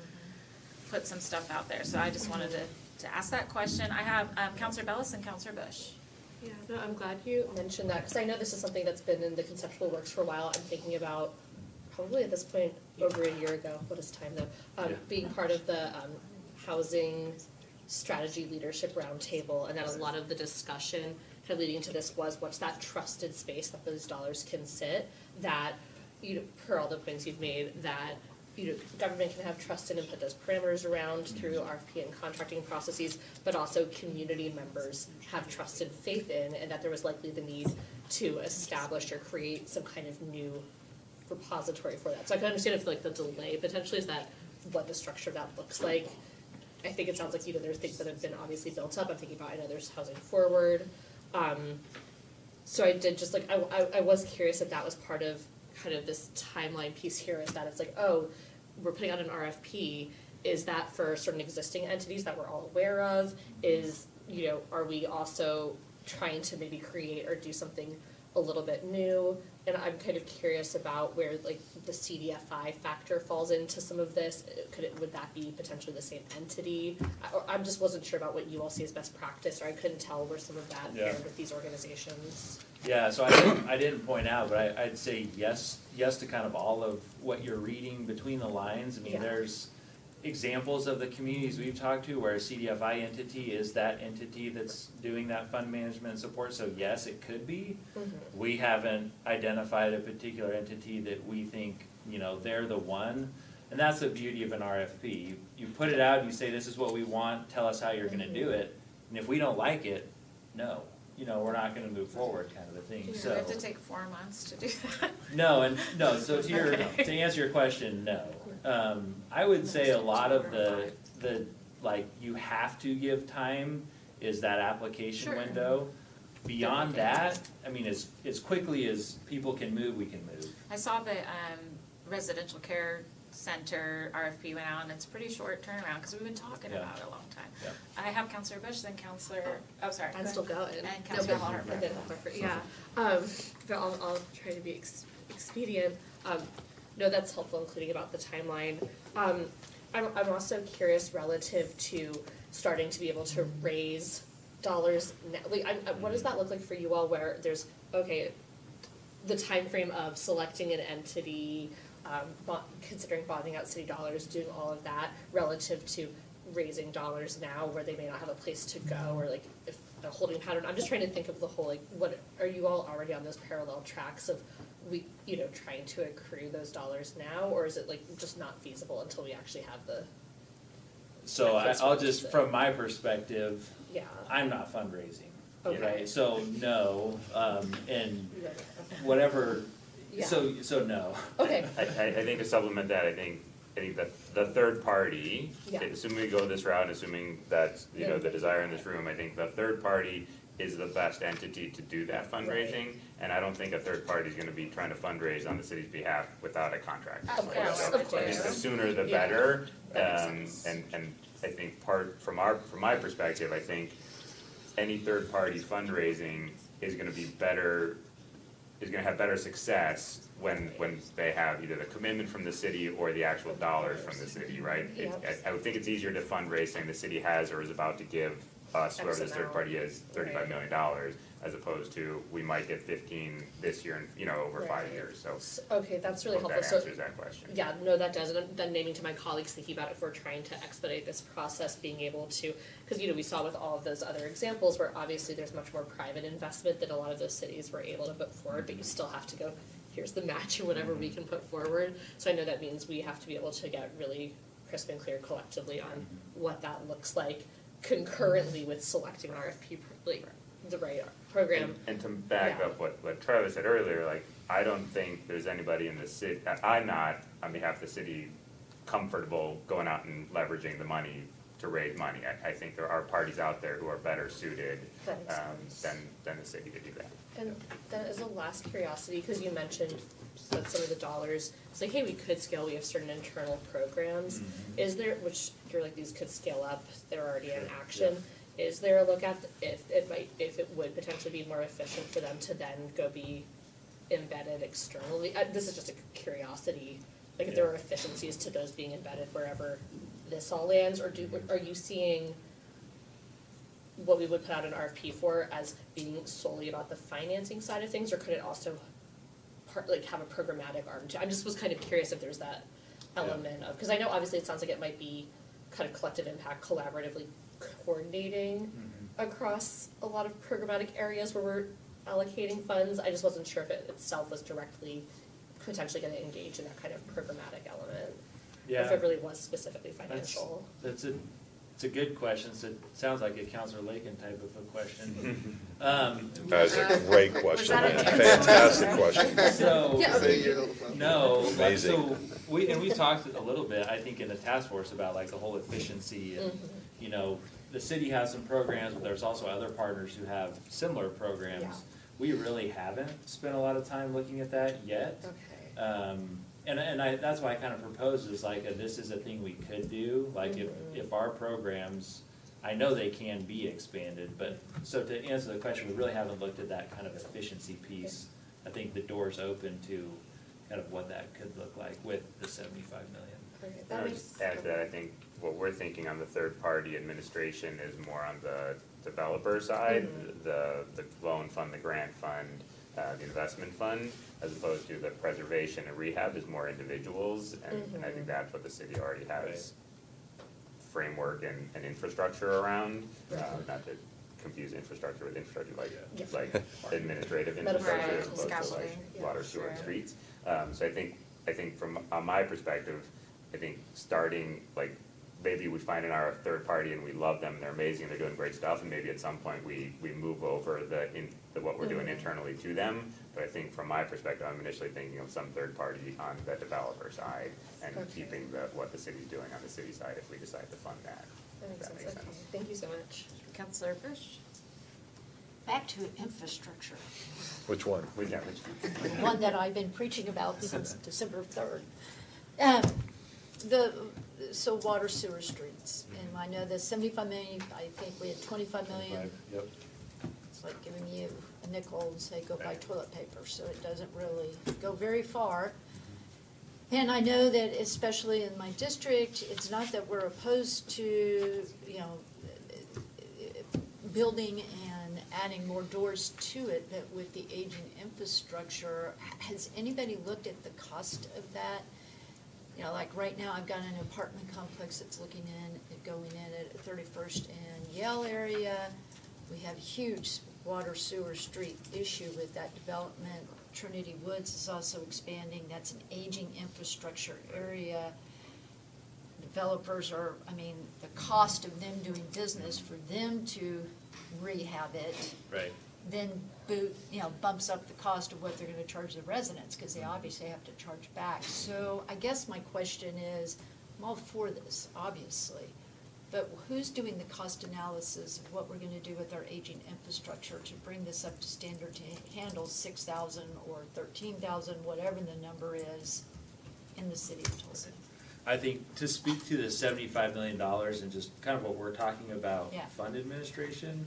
A: put some stuff out there. So I just wanted to ask that question. I have Counselor Bellis and Counselor Bush.
N: Yeah, no, I'm glad you mentioned that, because I know this is something that's been in the conceptual works for a while. I'm thinking about, probably at this point, over a year ago, what is time though, being part of the housing strategy leadership roundtable, and that a lot of the discussion kind of leading into this was, what's that trusted space that those dollars can sit, that, per all the points you've made, that government can have trust in and put those parameters around through RFP and contracting processes, but also community members have trust and faith in, and that there was likely the need to establish or create some kind of new repository for that. So I can understand if the delay potentially is that what the structure of that looks like. I think it sounds like there's things that have been obviously built up. I'm thinking about, I know there's Housing Forward. So I did just I was curious if that was part of kind of this timeline piece here, is that it's like, oh, we're putting out an RFP, is that for certain existing entities that we're all aware of? Is, are we also trying to maybe create or do something a little bit new? And I'm kind of curious about where the CDFI factor falls into some of this. Would that be potentially the same entity? I just wasn't sure about what you all see as best practice, or I couldn't tell where some of that paired with these organizations.
Q: yeah, so I didn't point out, but I'd say yes to kind of all of what you're reading between the lines. I mean,
N: Yeah.
Q: there's examples of the communities we've talked to where a CDFI entity is that entity that's doing that fund management support, so yes, it could be.
N: Mm-hmm.
Q: We haven't identified a particular entity that we think, they're the one. And that's the beauty of an RFP. You put it out, you say, this is what we want, tell us how you're gonna do it. And if we don't like it, no, we're not gonna move forward, kind of a thing,
A: Do we
Q: so.
A: have to take 4 months to do that?
Q: No, so
A: Okay.
Q: to answer your question, no. I would say a lot of the you have to give time is that application
A: Sure.
Q: window. Beyond that, I mean, as quickly as people can move, we can move.
A: I saw the residential care center RFP went out, and it's a pretty short turnaround, because we've been talking
Q: Yeah.
A: about it a long time.
Q: Yeah.
A: I have Counselor Bush, then Counselor, oh, sorry.
N: I'm
A: go
N: still
A: ahead.
N: going.
A: And Counselor Harper.
N: And then Harper, yeah. But I'll try to be expedient. No, that's helpful, including about the timeline. I'm also curious relative to starting to be able to raise dollars. What does that look like for you all, where there's, okay, the time frame of selecting an entity, considering bonding out city dollars, doing all of that, relative to raising dollars now where they may not have a place to go, or like if a holding pattern. I'm just trying to think of the whole, like, what, are you all already on those parallel tracks of trying to accrue those dollars now, or is it like just not feasible until we actually have the,
Q: So
N: That's
Q: I'll
N: what
Q: just,
N: it's-
Q: from my perspective,
N: yeah.
Q: I'm not fundraising,
N: Okay.
Q: right? So no, and
N: Okay.
Q: whatever,
N: Yeah.
Q: so no.
N: Okay,
R: I think to supplement that, I think that the third party,
N: Yeah.
R: assuming we go this route, assuming that's, the desire in this room, I think the third party is the best entity to do that fundraising. And I don't think a third party is gonna be trying to fundraise on the city's behalf without a contract.
N: Of course,
R: So
N: of
R: I think
N: course.
R: the sooner the
N: Yeah.
R: better,
N: That makes sense.
R: and I think from my perspective, I think any third party fundraising is gonna be better, is gonna have better success when they have either the commitment from the city or the actual dollars from the city, right? I would think it's easier to fundraise saying the city has or is about to give us, whoever this third party is, $35 million, as opposed to, we might get 15 this year and, over 5 years, so.
N: Okay, that's really
R: Hope
N: helpful.
R: that
N: So
R: answers that question.
N: yeah, no, that does, and then naming to my colleagues, thinking about if we're trying to expedite this process, being able to, because we saw with all of those other examples where obviously there's much more private investment that a lot of those cities were able to put forward, but you still have to go, here's the match or whatever we can put forward. So I know that means we have to be able to get really crisp and clear collectively on what that looks like concurrently with selecting an RFP, like the right program.
R: And to back
N: Yeah.
R: up what Travis said earlier, like, I don't think there's anybody in the city, I'm not, on behalf of the city, comfortable going out and leveraging the money to raise money. I think there are parties out there who are better suited
N: That makes sense.
R: than the city to do that.
N: And that is a last curiosity, because you mentioned that some of the dollars, it's like, hey, we could scale, we have certain internal programs. Is there, which you're like, these could scale up, they're already in action. Is there a look at if it would potentially be more efficient for them to then go be embedded externally? This is just a curiosity, like if there are efficiencies to those being embedded wherever this all lands, or are you seeing what we would put out an RFP for as being solely about the financing side of things, or could it also have a programmatic arm too? I just was kind of curious if there's that element of, because I know obviously it sounds like it might be kind of collective impact, collaboratively coordinating across a lot of programmatic areas where we're allocating funds. I just wasn't sure if it itself was directly potentially gonna engage in that kind of programmatic element.
Q: Yeah.
N: If it really was specifically financial.
Q: It's a good question, so it sounds like a Counselor Lakin type of a question.
S: That's a great question,
A: that a
S: man.
A: different
S: Fantastic
A: question?
S: question.
Q: So,
N: Yeah, okay.
Q: no, like,
S: Amazing.
Q: so, we talked a little bit, I think, in the task force about like the whole efficiency and, the city has some programs, but there's also other partners who have similar programs.
N: Yeah.
Q: We really haven't spent a lot of time looking at that yet.
N: Okay.
Q: And that's why I kind of proposed is like, this is a thing we could do, like if our programs, I know they can be expanded, but, so to answer the question, we really haven't looked at that kind of efficiency piece. I think the door's open to kind of what that could look like with the 75 million.
N: Okay,
R: And
N: that
R: I'll
N: makes.
R: just add to that, I think what we're thinking on the third-party administration is more on the developer side, the loan fund, the grant fund, the investment fund, as opposed to the preservation and rehab is more individuals, and I think that's what the city already has framework and infrastructure around, not to confuse infrastructure with infrastructure like administrative infrastructure as opposed to like
A: Scaffolding.
R: water, sewer, and
A: Sure.
R: streets. So I think from, on my perspective, I think starting, like, maybe we find in our third party and we love them, and they're amazing, and they're doing great stuff, and maybe at some point we move over what we're doing internally to them. But I think from my perspective, I'm initially thinking of some third party on the developer side and keeping what the city's doing on the city side if we decide to fund that.
N: That makes
R: That
N: sense,
R: makes
N: okay,
R: sense.
N: thank you so much.
A: Counselor Fish?
P: Back to infrastructure,
S: Which one?
R: Which
P: the one that I've been preaching about since December 3rd. So water, sewer, streets, and I know the 75 million, I think we had 25 million.
S: Yep.
P: It's like giving you a nickel and say, go buy toilet paper, so it doesn't really go very far. And I know that especially in my district, it's not that we're opposed to, building and adding more doors to it, but with the aging infrastructure, has anybody looked at the cost of that? You know, like right now, I've got an apartment complex that's going in at 31st and Yale area. We have a huge water sewer street issue with that development. Trinity Woods is also expanding. That's an aging infrastructure area. Developers are, I mean, the cost of them doing business for them to rehab it
Q: Right.
P: then bumps up the cost of what they're gonna charge the residents, because they obviously have to charge back. So I guess my question is, I'm all for this, obviously, but who's doing the cost analysis of what we're gonna do with our aging infrastructure to bring this up to standard to handle 6,000 or 13,000, whatever the number is, in the city of Tulsa?
Q: I think to speak to the $75 million and just kind of what we're talking about,
P: Yeah.
Q: fund administration,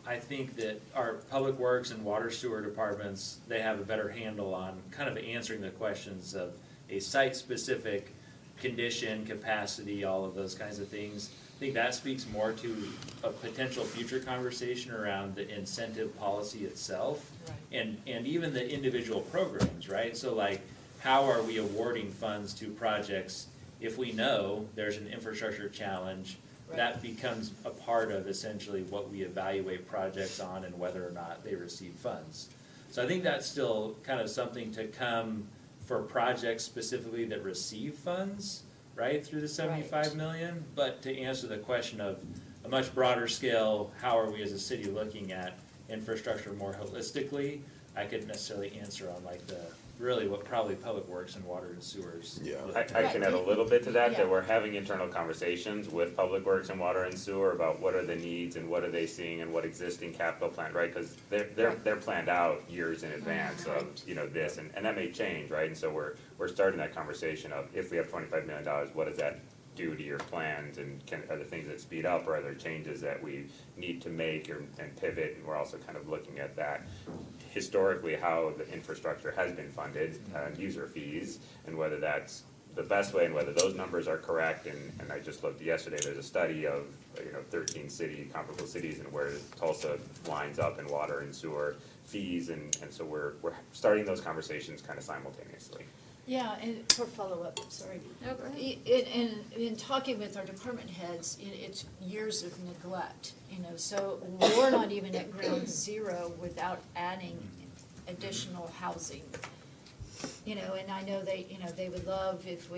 Q: I think that our public works and water sewer departments, they have a better handle on kind of answering the questions of a site-specific condition, capacity, all of those kinds of things. I think that speaks more to a potential future conversation around the incentive policy itself. And even the individual programs, right? So like, how are we awarding funds to projects if we know there's an infrastructure challenge? That becomes a part of essentially what we evaluate projects on and whether or not they receive funds. So I think that's still kind of something to come for projects specifically that receive funds, right, through the 75 million. But to answer the question of a much broader scale, how are we as a city looking at infrastructure more holistically, I couldn't necessarily answer on like the, really what probably public works and water and sewers.
S: Yeah.
R: I can add a little bit to that, that we're having internal conversations with Public Works and Water and Sewer about what are the needs and what are they seeing and what existing capital plan, right? Cause they're planned out years in advance of, this, and that may change, right? And so we're starting that conversation of, if we have $25 million, what does that do to your plans, and are there things that speed up, or are there changes that we need to make and pivot? And we're also kind of looking at that historically, how the infrastructure has been funded, user fees, and whether that's the best way and whether those numbers are correct. And I just looked yesterday, there's a study of 13 comparable cities and where Tulsa lines up in water and sewer fees, and so we're starting those conversations kind of simultaneously.
P: Yeah, and for follow-up, sorry.
A: No, go ahead.
P: In talking with our department heads, it's years of neglect, so we're not even at ground zero without adding additional housing. And I know they would love if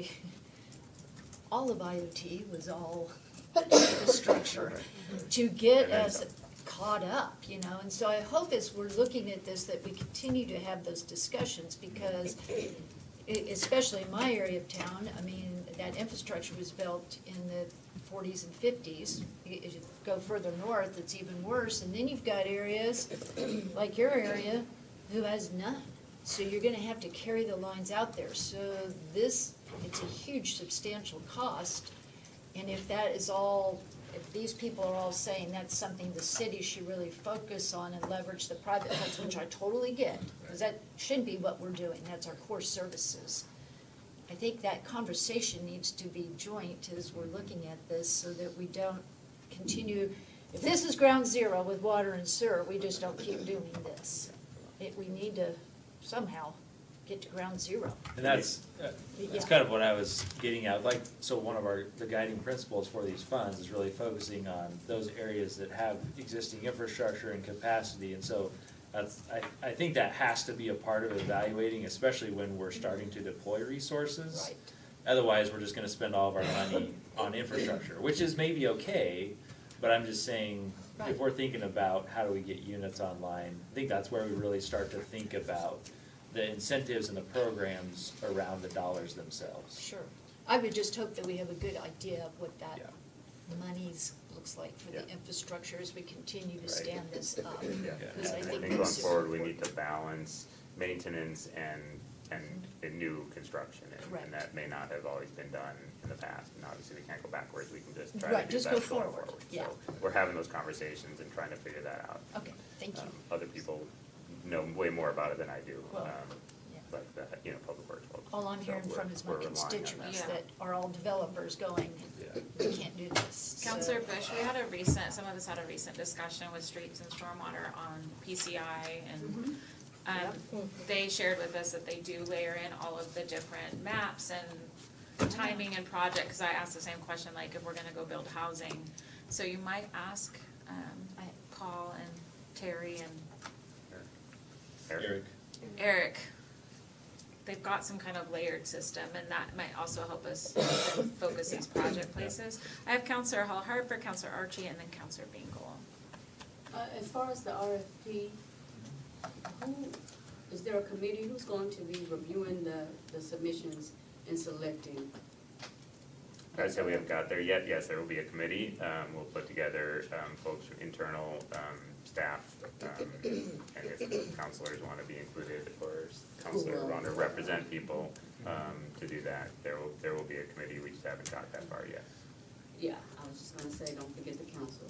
P: all of IoT was all infrastructure to get us caught up, and so I hope as we're looking at this that we continue to have those discussions, because especially in my area of town, I mean, that infrastructure was built in the 40s and 50s. As you go further north, it's even worse. And then you've got areas, like your area, who has none. So you're gonna have to carry the lines out there. So it's a huge substantial cost. And if that is all, if these people are all saying that's something the city should really focus on and leverage the private funds, which I totally get, because that should be what we're doing, that's our core services. I think that conversation needs to be joint as we're looking at this, so that we don't continue, if this is ground zero with water and sewer, we just don't keep doing this. We need to somehow get to ground zero.
Q: And that's kind of what I was getting at, like, so one of the guiding principles for these funds is really focusing on those areas that have existing infrastructure and capacity, and so I think that has to be a part of evaluating, especially when we're starting to deploy resources.
P: Right.
Q: Otherwise, we're just gonna spend all of our money on infrastructure, which is maybe okay, but I'm just saying, if we're thinking about how do we get units online, I think that's where we really start to think about the incentives and the programs around the dollars themselves.
P: Sure. I would just hope that we have a good idea of what that monies looks like for the infrastructure as we continue to stand this up. Because
R: I think
P: this
R: going
P: is
R: forward, we need to balance maintenance and new construction. And that may not have always been done in the past, and obviously we can't go backwards, we can just try to do
P: just
R: that
P: go
R: going
P: forward. Yeah.
R: So we're having those conversations and trying to figure that out.
P: Okay, thank you.
R: Other people know way more about it than I do,
P: Well,
R: but, public works folks.
P: All I'm
R: So
P: hearing from is my
R: we're relying on that.
P: constituents that are all developers going, we can't do this.
A: Counselor Bush, some of us had a recent discussion with streets and stormwater on PCI and They shared with us that they do layer in all of the different maps and timing and project, cause I asked the same question, like if we're gonna go build housing. So you might ask, Paul and Terry and Eric. They've got some kind of layered system, and that might also help us focus these project places. I have Counselor Hall Harper, Counselor Archie, and then Counselor Bingle.
G: As far as the RFP, is there a committee who's going to be reviewing the submissions and selecting?
R: I would say we haven't got there yet. Yes, there will be a committee. We'll put together folks from internal staff, and if counselors want to be included or counselors want to represent people to do that, there will be a committee. We just haven't got that far yet.
G: Yeah, I was just gonna say, don't forget the council.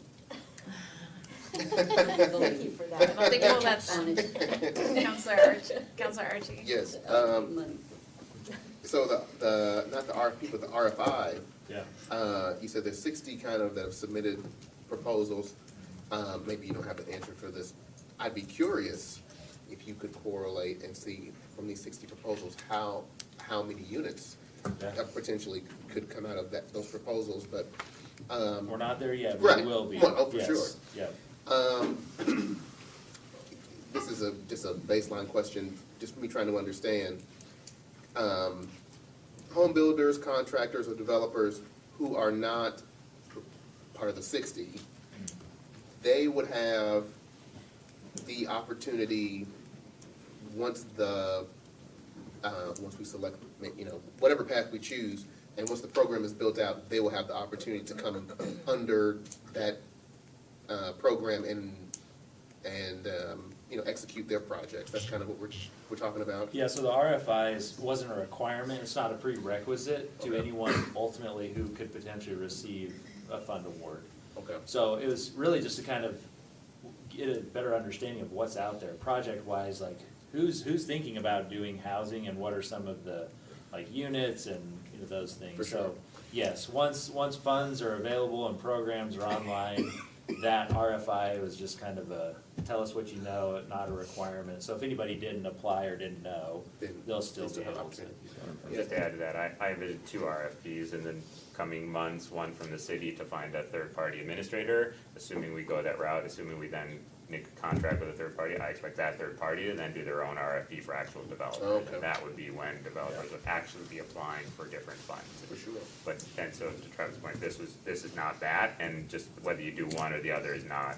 C: Thank you for that.
A: I don't think we'll let them. Counselor Archie.
D: Yes, so not the RFP, but the RFI.
J: Yeah.
D: You said there's 60 kind of that have submitted proposals. Maybe you don't have the answer for this. I'd be curious if you could correlate and see from these 60 proposals, how many units potentially could come out of those proposals, but.
Q: We're not there yet, but
D: Right.
Q: we will be.
D: Well, oh, for
Q: Yes.
D: sure.
Q: Yeah.
D: This is just a baseline question, just me trying to understand. Home builders, contractors, or developers who are not part of the 60, they would have the opportunity, once we select, whatever path we choose, and once the program is built out, they will have the opportunity to come under that program and execute their projects. That's kind of what we're talking about.
Q: Yeah, so the RFIs wasn't a requirement, it's not a prerequisite to anyone ultimately who could potentially receive a fund award.
D: Okay.
Q: So it was really just to kind of get a better understanding of what's out there, project-wise, like who's thinking about doing housing and what are some of the, like, units and, those things.
D: For sure.
Q: So, yes, once funds are available and programs are online, that RFI was just kind of a, tell us what you know, not a requirement. So if anybody didn't apply or didn't know, they'll still be able to.
R: Just to add to that, I visited 2 RFPs in the coming months, one from the city to find a third-party administrator, assuming we go that route, assuming we then make a contract with a third party, I expect that third party to then do their own RFP for actual development.
D: Okay.
R: And that would be when developers would actually be applying for different funds.
D: For sure.
R: But, and so to Trevor's point, this is not that, and just whether you do one or the other is not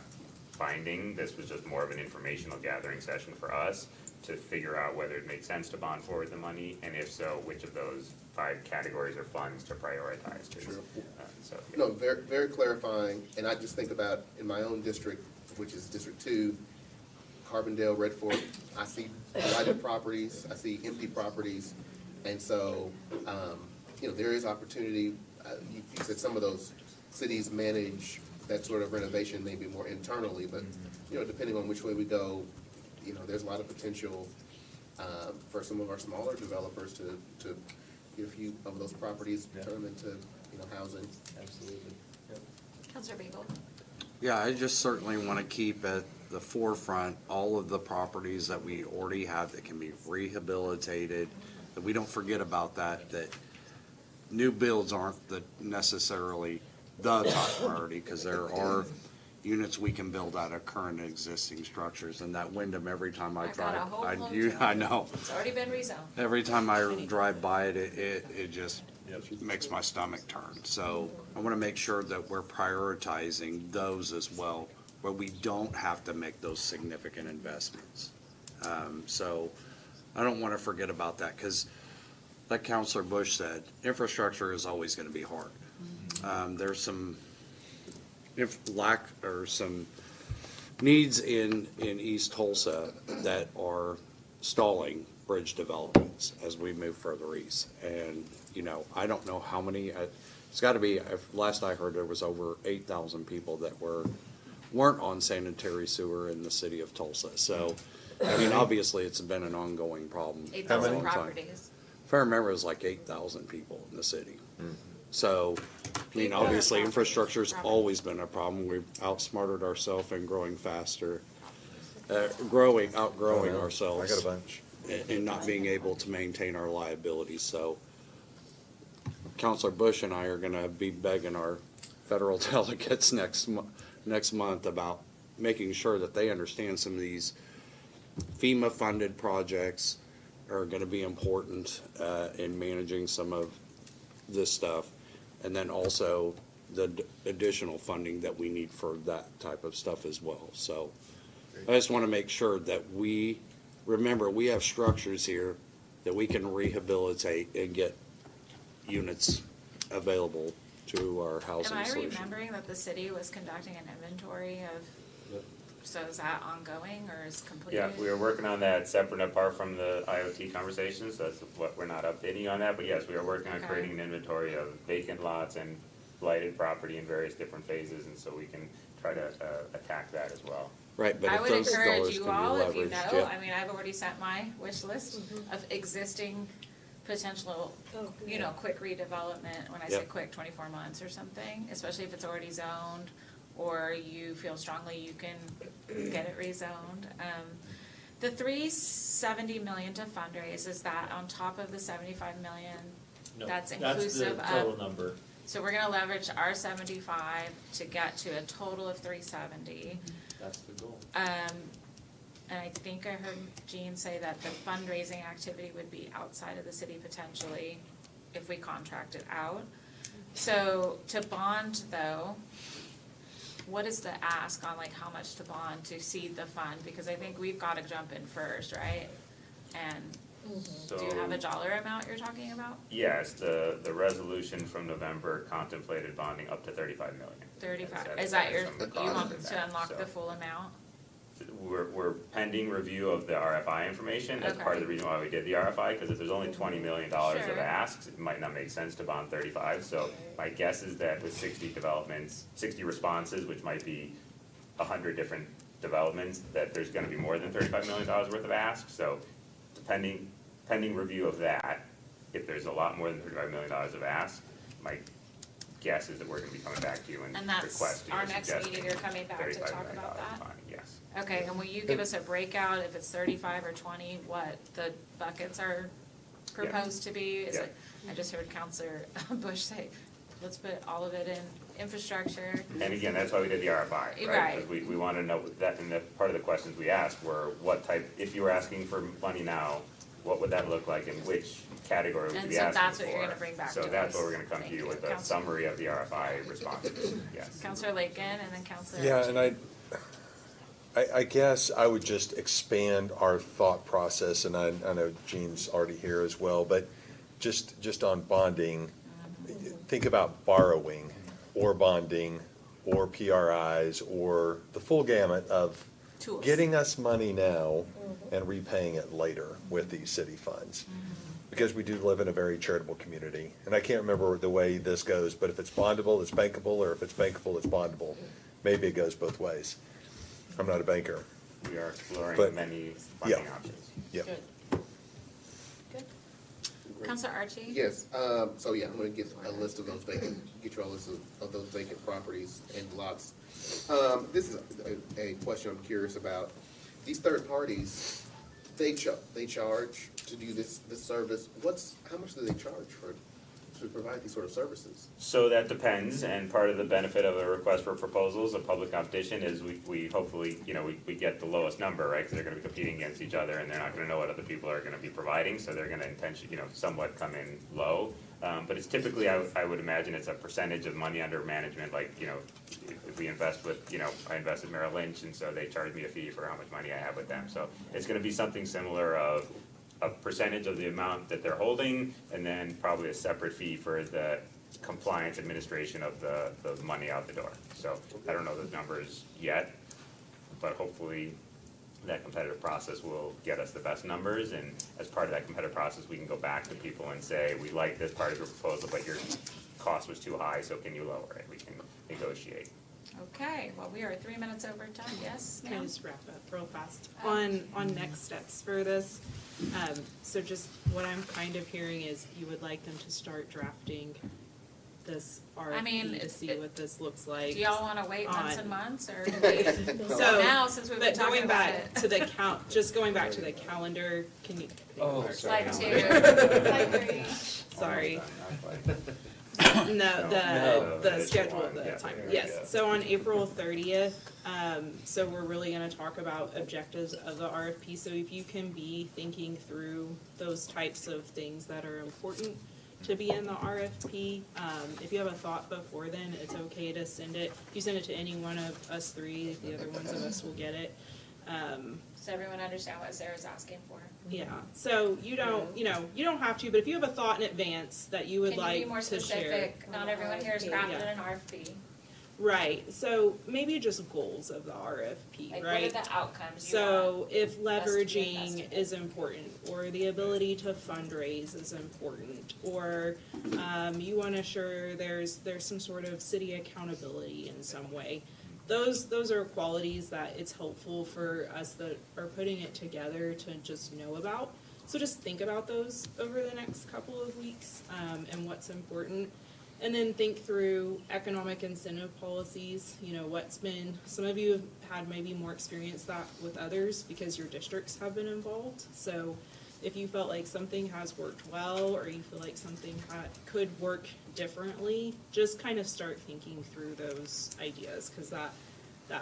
R: binding. This was just more of an informational gathering session for us to figure out whether it makes sense to bond forward the money, and if so, which of those 5 categories or funds to prioritize to.
D: Sure.
R: So, yeah.
D: No, very, very clarifying, and I just think about in my own district, which is District 2, Carbondale, Red Fork, I see blighted properties, I see empty properties, and so, there is opportunity. You said some of those cities manage that sort of renovation maybe more internally, but, depending on which way we go, there's a lot of potential for some of our smaller developers to get a few of those properties, turn them into, housing.
Q: Absolutely. Yep.
A: Counselor Bingle.
H: Yeah, I just certainly want to keep at the forefront all of the properties that we already have that can be rehabilitated, that we don't forget about that new builds aren't necessarily the top priority, because there are units we can build out of current existing structures, and that Wyndham, every time I
A: I got a
H: drive,
A: whole
H: I
A: hotel.
H: know.
A: It's already been rezoned.
H: Every time I drive by it, it just makes my stomach turn. So I want to make sure that we're prioritizing those as well, where we don't have to make those significant investments. So I don't want to forget about that, because like Counselor Bush said, infrastructure is always going to be hard. There's some some needs in East Tulsa that are stalling bridge developments as we move further east. And, I don't know how many, it's gotta be, last I heard, there was over 8,000 people that weren't on sanitary sewer in the city of Tulsa. So, obviously, it's been an ongoing problem.
A: 8,000 properties.
H: If I remember, it was like 8,000 people in the city. So, obviously, infrastructure's always been a problem. We've outsmarted ourselves in growing faster. outgrowing
S: I
H: ourselves.
S: got a bunch.
H: And not being able to maintain our liabilities, so Counselor Bush and I are gonna be begging our federal delegates next month about making sure that they understand some of these FEMA-funded projects are gonna be important, in managing some of this stuff. And then also the additional funding that we need for that type of stuff as well, so. I just wanna make sure that remember, we have structures here that we can rehabilitate and get units available to our housing
A: Am I
H: solution.
A: remembering that the city was conducting an inventory of, so is that ongoing or is completed?
R: Yeah, we are working on that separate and apart from the IoT conversations, that's what, we're not updating on that, but yes, we are working on
A: Okay.
R: creating an inventory of vacant lots and blighted property in various different phases, and so we can try to, attack that as well.
H: Right, but
A: I
H: if
A: would
H: those
A: encourage
H: dollars
A: you
H: can be
A: all, if you
H: leveraged,
A: know,
H: yeah.
A: I mean, I've already sent my wish list of existing potential, you know, quick redevelopment, when I say
H: Yep.
A: quick, 24 months or something, especially if it's already zoned, or you feel strongly you can get it rezoned. The 370 million to fundraise, is that on top of the 75 million?
Q: No,
A: That's inclusive
Q: That's the total
A: of,
Q: number.
A: so we're gonna leverage our 75 to get to a total of 370.
Q: That's the goal.
A: And I think I heard Jean say that the fundraising activity would be outside of the city potentially if we contract it out. So to bond though, what is the ask on like how much to bond to seed the fund? Because I think we've gotta jump in first, right? And do you have a dollar amount you're talking about?
R: Yes, the resolution from November contemplated bonding up to 35 million.
A: 35, is that your,
R: some of the
A: you
R: cost
A: want
R: of
A: to
R: that,
A: unlock
R: so.
A: the full amount?
R: We're pending review of the RFI information, that's part of the reason why we did the RFI, because if there's only $20 million of
A: Sure.
R: asks, it might not make sense to bond 35, so my guess is that with 60 developments, 60 responses, which might be 100 different developments, that there's gonna be more than $35 million worth of asks, so pending review of that, if there's a lot more than $35 million of asks, my guess is that we're gonna be coming back to you and
A: And that's
R: requesting or
A: our next
R: suggesting
A: meeting, you're coming back to
R: $35
A: talk
R: million
A: about that?
R: bonding, yes.
A: Okay, and will you give us a breakout if it's 35 or 20, what the buckets are proposed to be? Is
R: Yeah.
A: it, I just heard Counselor Bush say, let's put all of it in infrastructure.
R: And again, that's why we did the RFI, right?
A: Right.
R: Because we wanna know that, and that part of the questions we asked were, what type, if you were asking for money now, what would that look like and which category would you
A: And
R: be
A: so
R: asking for?
A: that's what you're gonna bring back to
R: So that's
A: us.
R: what we're gonna come
A: Thank
R: to you
A: you.
R: with, a
A: Counselor.
R: summary of the RFI responses, yes.
A: Counselor Lakin and then Counselor.
S: Yeah, and I guess I would just expand our thought process, and I know Jean's already here as well, but just on bonding, think about borrowing or bonding or PRIs or the full gamut of
A: Tools.
S: getting us money now and repaying it later with these city funds. Because we do live in a very charitable community, and I can't remember the way this goes, but if it's bondable, it's bankable, or if it's bankable, it's bondable. Maybe it goes both ways. I'm not a banker.
R: We are exploring
S: But-
R: many funding
S: yeah.
R: options.
S: Yep.
A: Counselor Archie?
D: Yes, so yeah, I'm gonna get a list of those vacant, get you all a list of those vacant properties and lots. This is a question I'm curious about. These third parties, they charge to do this service. How much do they charge to provide these sort of services?
R: So that depends, and part of the benefit of a request for proposals, a public competition, is we hopefully, we get the lowest number, right? Because they're gonna be competing against each other, and they're not gonna know what other people are gonna be providing, so they're gonna somewhat come in low. But it's typically, I would imagine it's a percentage of money under management, like, if we invest with, I invest with Merrill Lynch, and so they charge me a fee for how much money I have with them. So it's gonna be something similar of a percentage of the amount that they're holding, and then probably a separate fee for the compliance administration of the money out the door. So I don't know those numbers yet, but hopefully that competitive process will get us the best numbers, and as part of that competitive process, we can go back to people and say, we like this part of your proposal, but your cost was too high, so can you lower it? We can negotiate.
A: Okay, well, we are 3 minutes over time, yes,
M: Can I
A: ma'am?
M: just wrap up real fast on next steps for this? So just what I'm kind of hearing is you would like them to start drafting this
A: I mean,
M: RFP to see what this looks like.
A: Do y'all wanna wait months
M: on-
A: and months, or do we,
M: So,
A: now, since we've been
M: but
A: talking
M: going
A: about
M: back
A: it?
M: to the just going back to the calendar, can you?
E: Oh,
A: Slide
E: sorry.
A: 2. Slide 3.
M: Sorry. No,
R: No,
M: the
R: it's
M: schedule
R: one,
M: of the
R: yeah,
M: time,
R: there we
M: yes,
R: go.
M: so on April 30th, so we're really gonna talk about objectives of the RFP, so if you can be thinking through those types of things that are important to be in the RFP, if you have a thought before then, it's okay to send it, if you send it to any one of us three, the other ones of us will get it.
A: Does everyone understand what Sarah's asking for?
M: Yeah, so you don't, you don't have to, but if you have a thought in advance that you would
A: Can you
M: like
A: be more
M: to share.
A: specific? Not everyone here has crafted
M: Yeah.
A: an RFP.
M: Right, so maybe just goals of the RFP,
A: Like,
M: right?
A: what are the outcomes you
M: So if
A: us to be
M: leveraging
A: invested in?
M: is important, or the ability to fundraise is important, or you wanna ensure there's some sort of city accountability in some way. Those are qualities that it's helpful for us that are putting it together to just know about. So just think about those over the next couple of weeks, and what's important. And then think through economic incentive policies, some of you have had maybe more experience that with others because your districts have been involved. So if you felt like something has worked well, or you feel like something could work differently, just kind of start thinking through those ideas, because that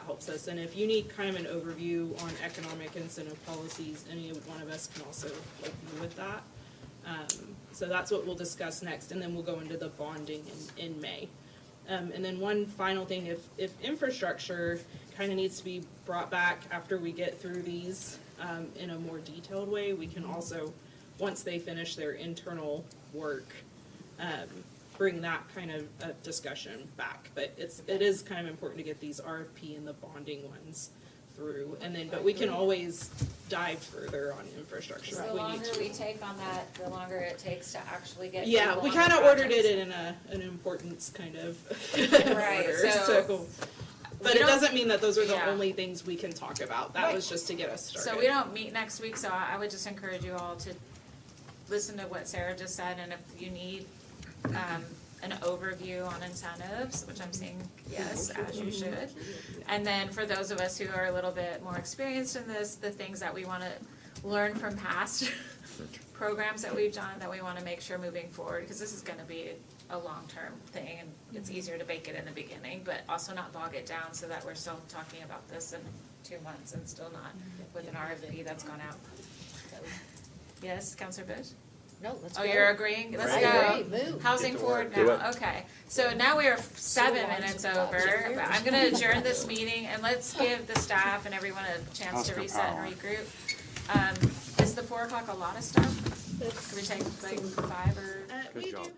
M: helps us. And if you need kind of an overview on economic incentive policies, any one of us can also help you with that. So that's what we'll discuss next, and then we'll go into the bonding in May. And then one final thing, if infrastructure kind of needs to be brought back after we get through these in a more detailed way, we can also, once they finish their internal work, bring that kind of discussion back. But it is kind of important to get these RFP and the bonding ones through, and then, but we can always dive further on infrastructure
A: The
M: if we need
A: longer
M: to.
A: we take on that, the longer it takes to actually get.
M: Yeah,
A: people
M: we
A: on
M: kind
A: the
M: of ordered
A: projects.
M: it in an importance kind of
A: Right,
M: order,
A: so
M: but
A: we
M: it
A: don't-
M: doesn't mean that those are the
A: yeah.
M: only things we can talk about. That
A: Right.
M: was just to get us started.
A: So we don't meet next week, so I would just encourage you all to listen to what Sarah just said, and if you need, an overview on incentives, which I'm saying yes, as you should. And then for those of us who are a little bit more experienced in this, the things that we wanna learn from past programs that we've done, that we wanna make sure moving forward, because this is gonna be a long-term thing, and it's easier to bake it in the beginning, but also not bog it down so that we're still talking about this in 2 months and still not with an RFP that's gone out. Yes, Counselor Bush?
P: No, let's go.
A: Oh, you're agreeing? Let's
P: I
A: go.
P: agree, move.
A: Housing
S: Get to
A: forward
S: work. Do
A: now,
S: it.
A: okay. So now we are 7
P: on
A: minutes
P: to
A: over,
P: budget.
A: but I'm gonna adjourn this meeting and let's give the staff and everyone a chance to
H: Oscar
A: reset
H: Powell.
A: and regroup. Is the 4 o'clock a lot of stuff? Could we take like 5 or?
M: We
H: Good
M: do
H: job.
M: have.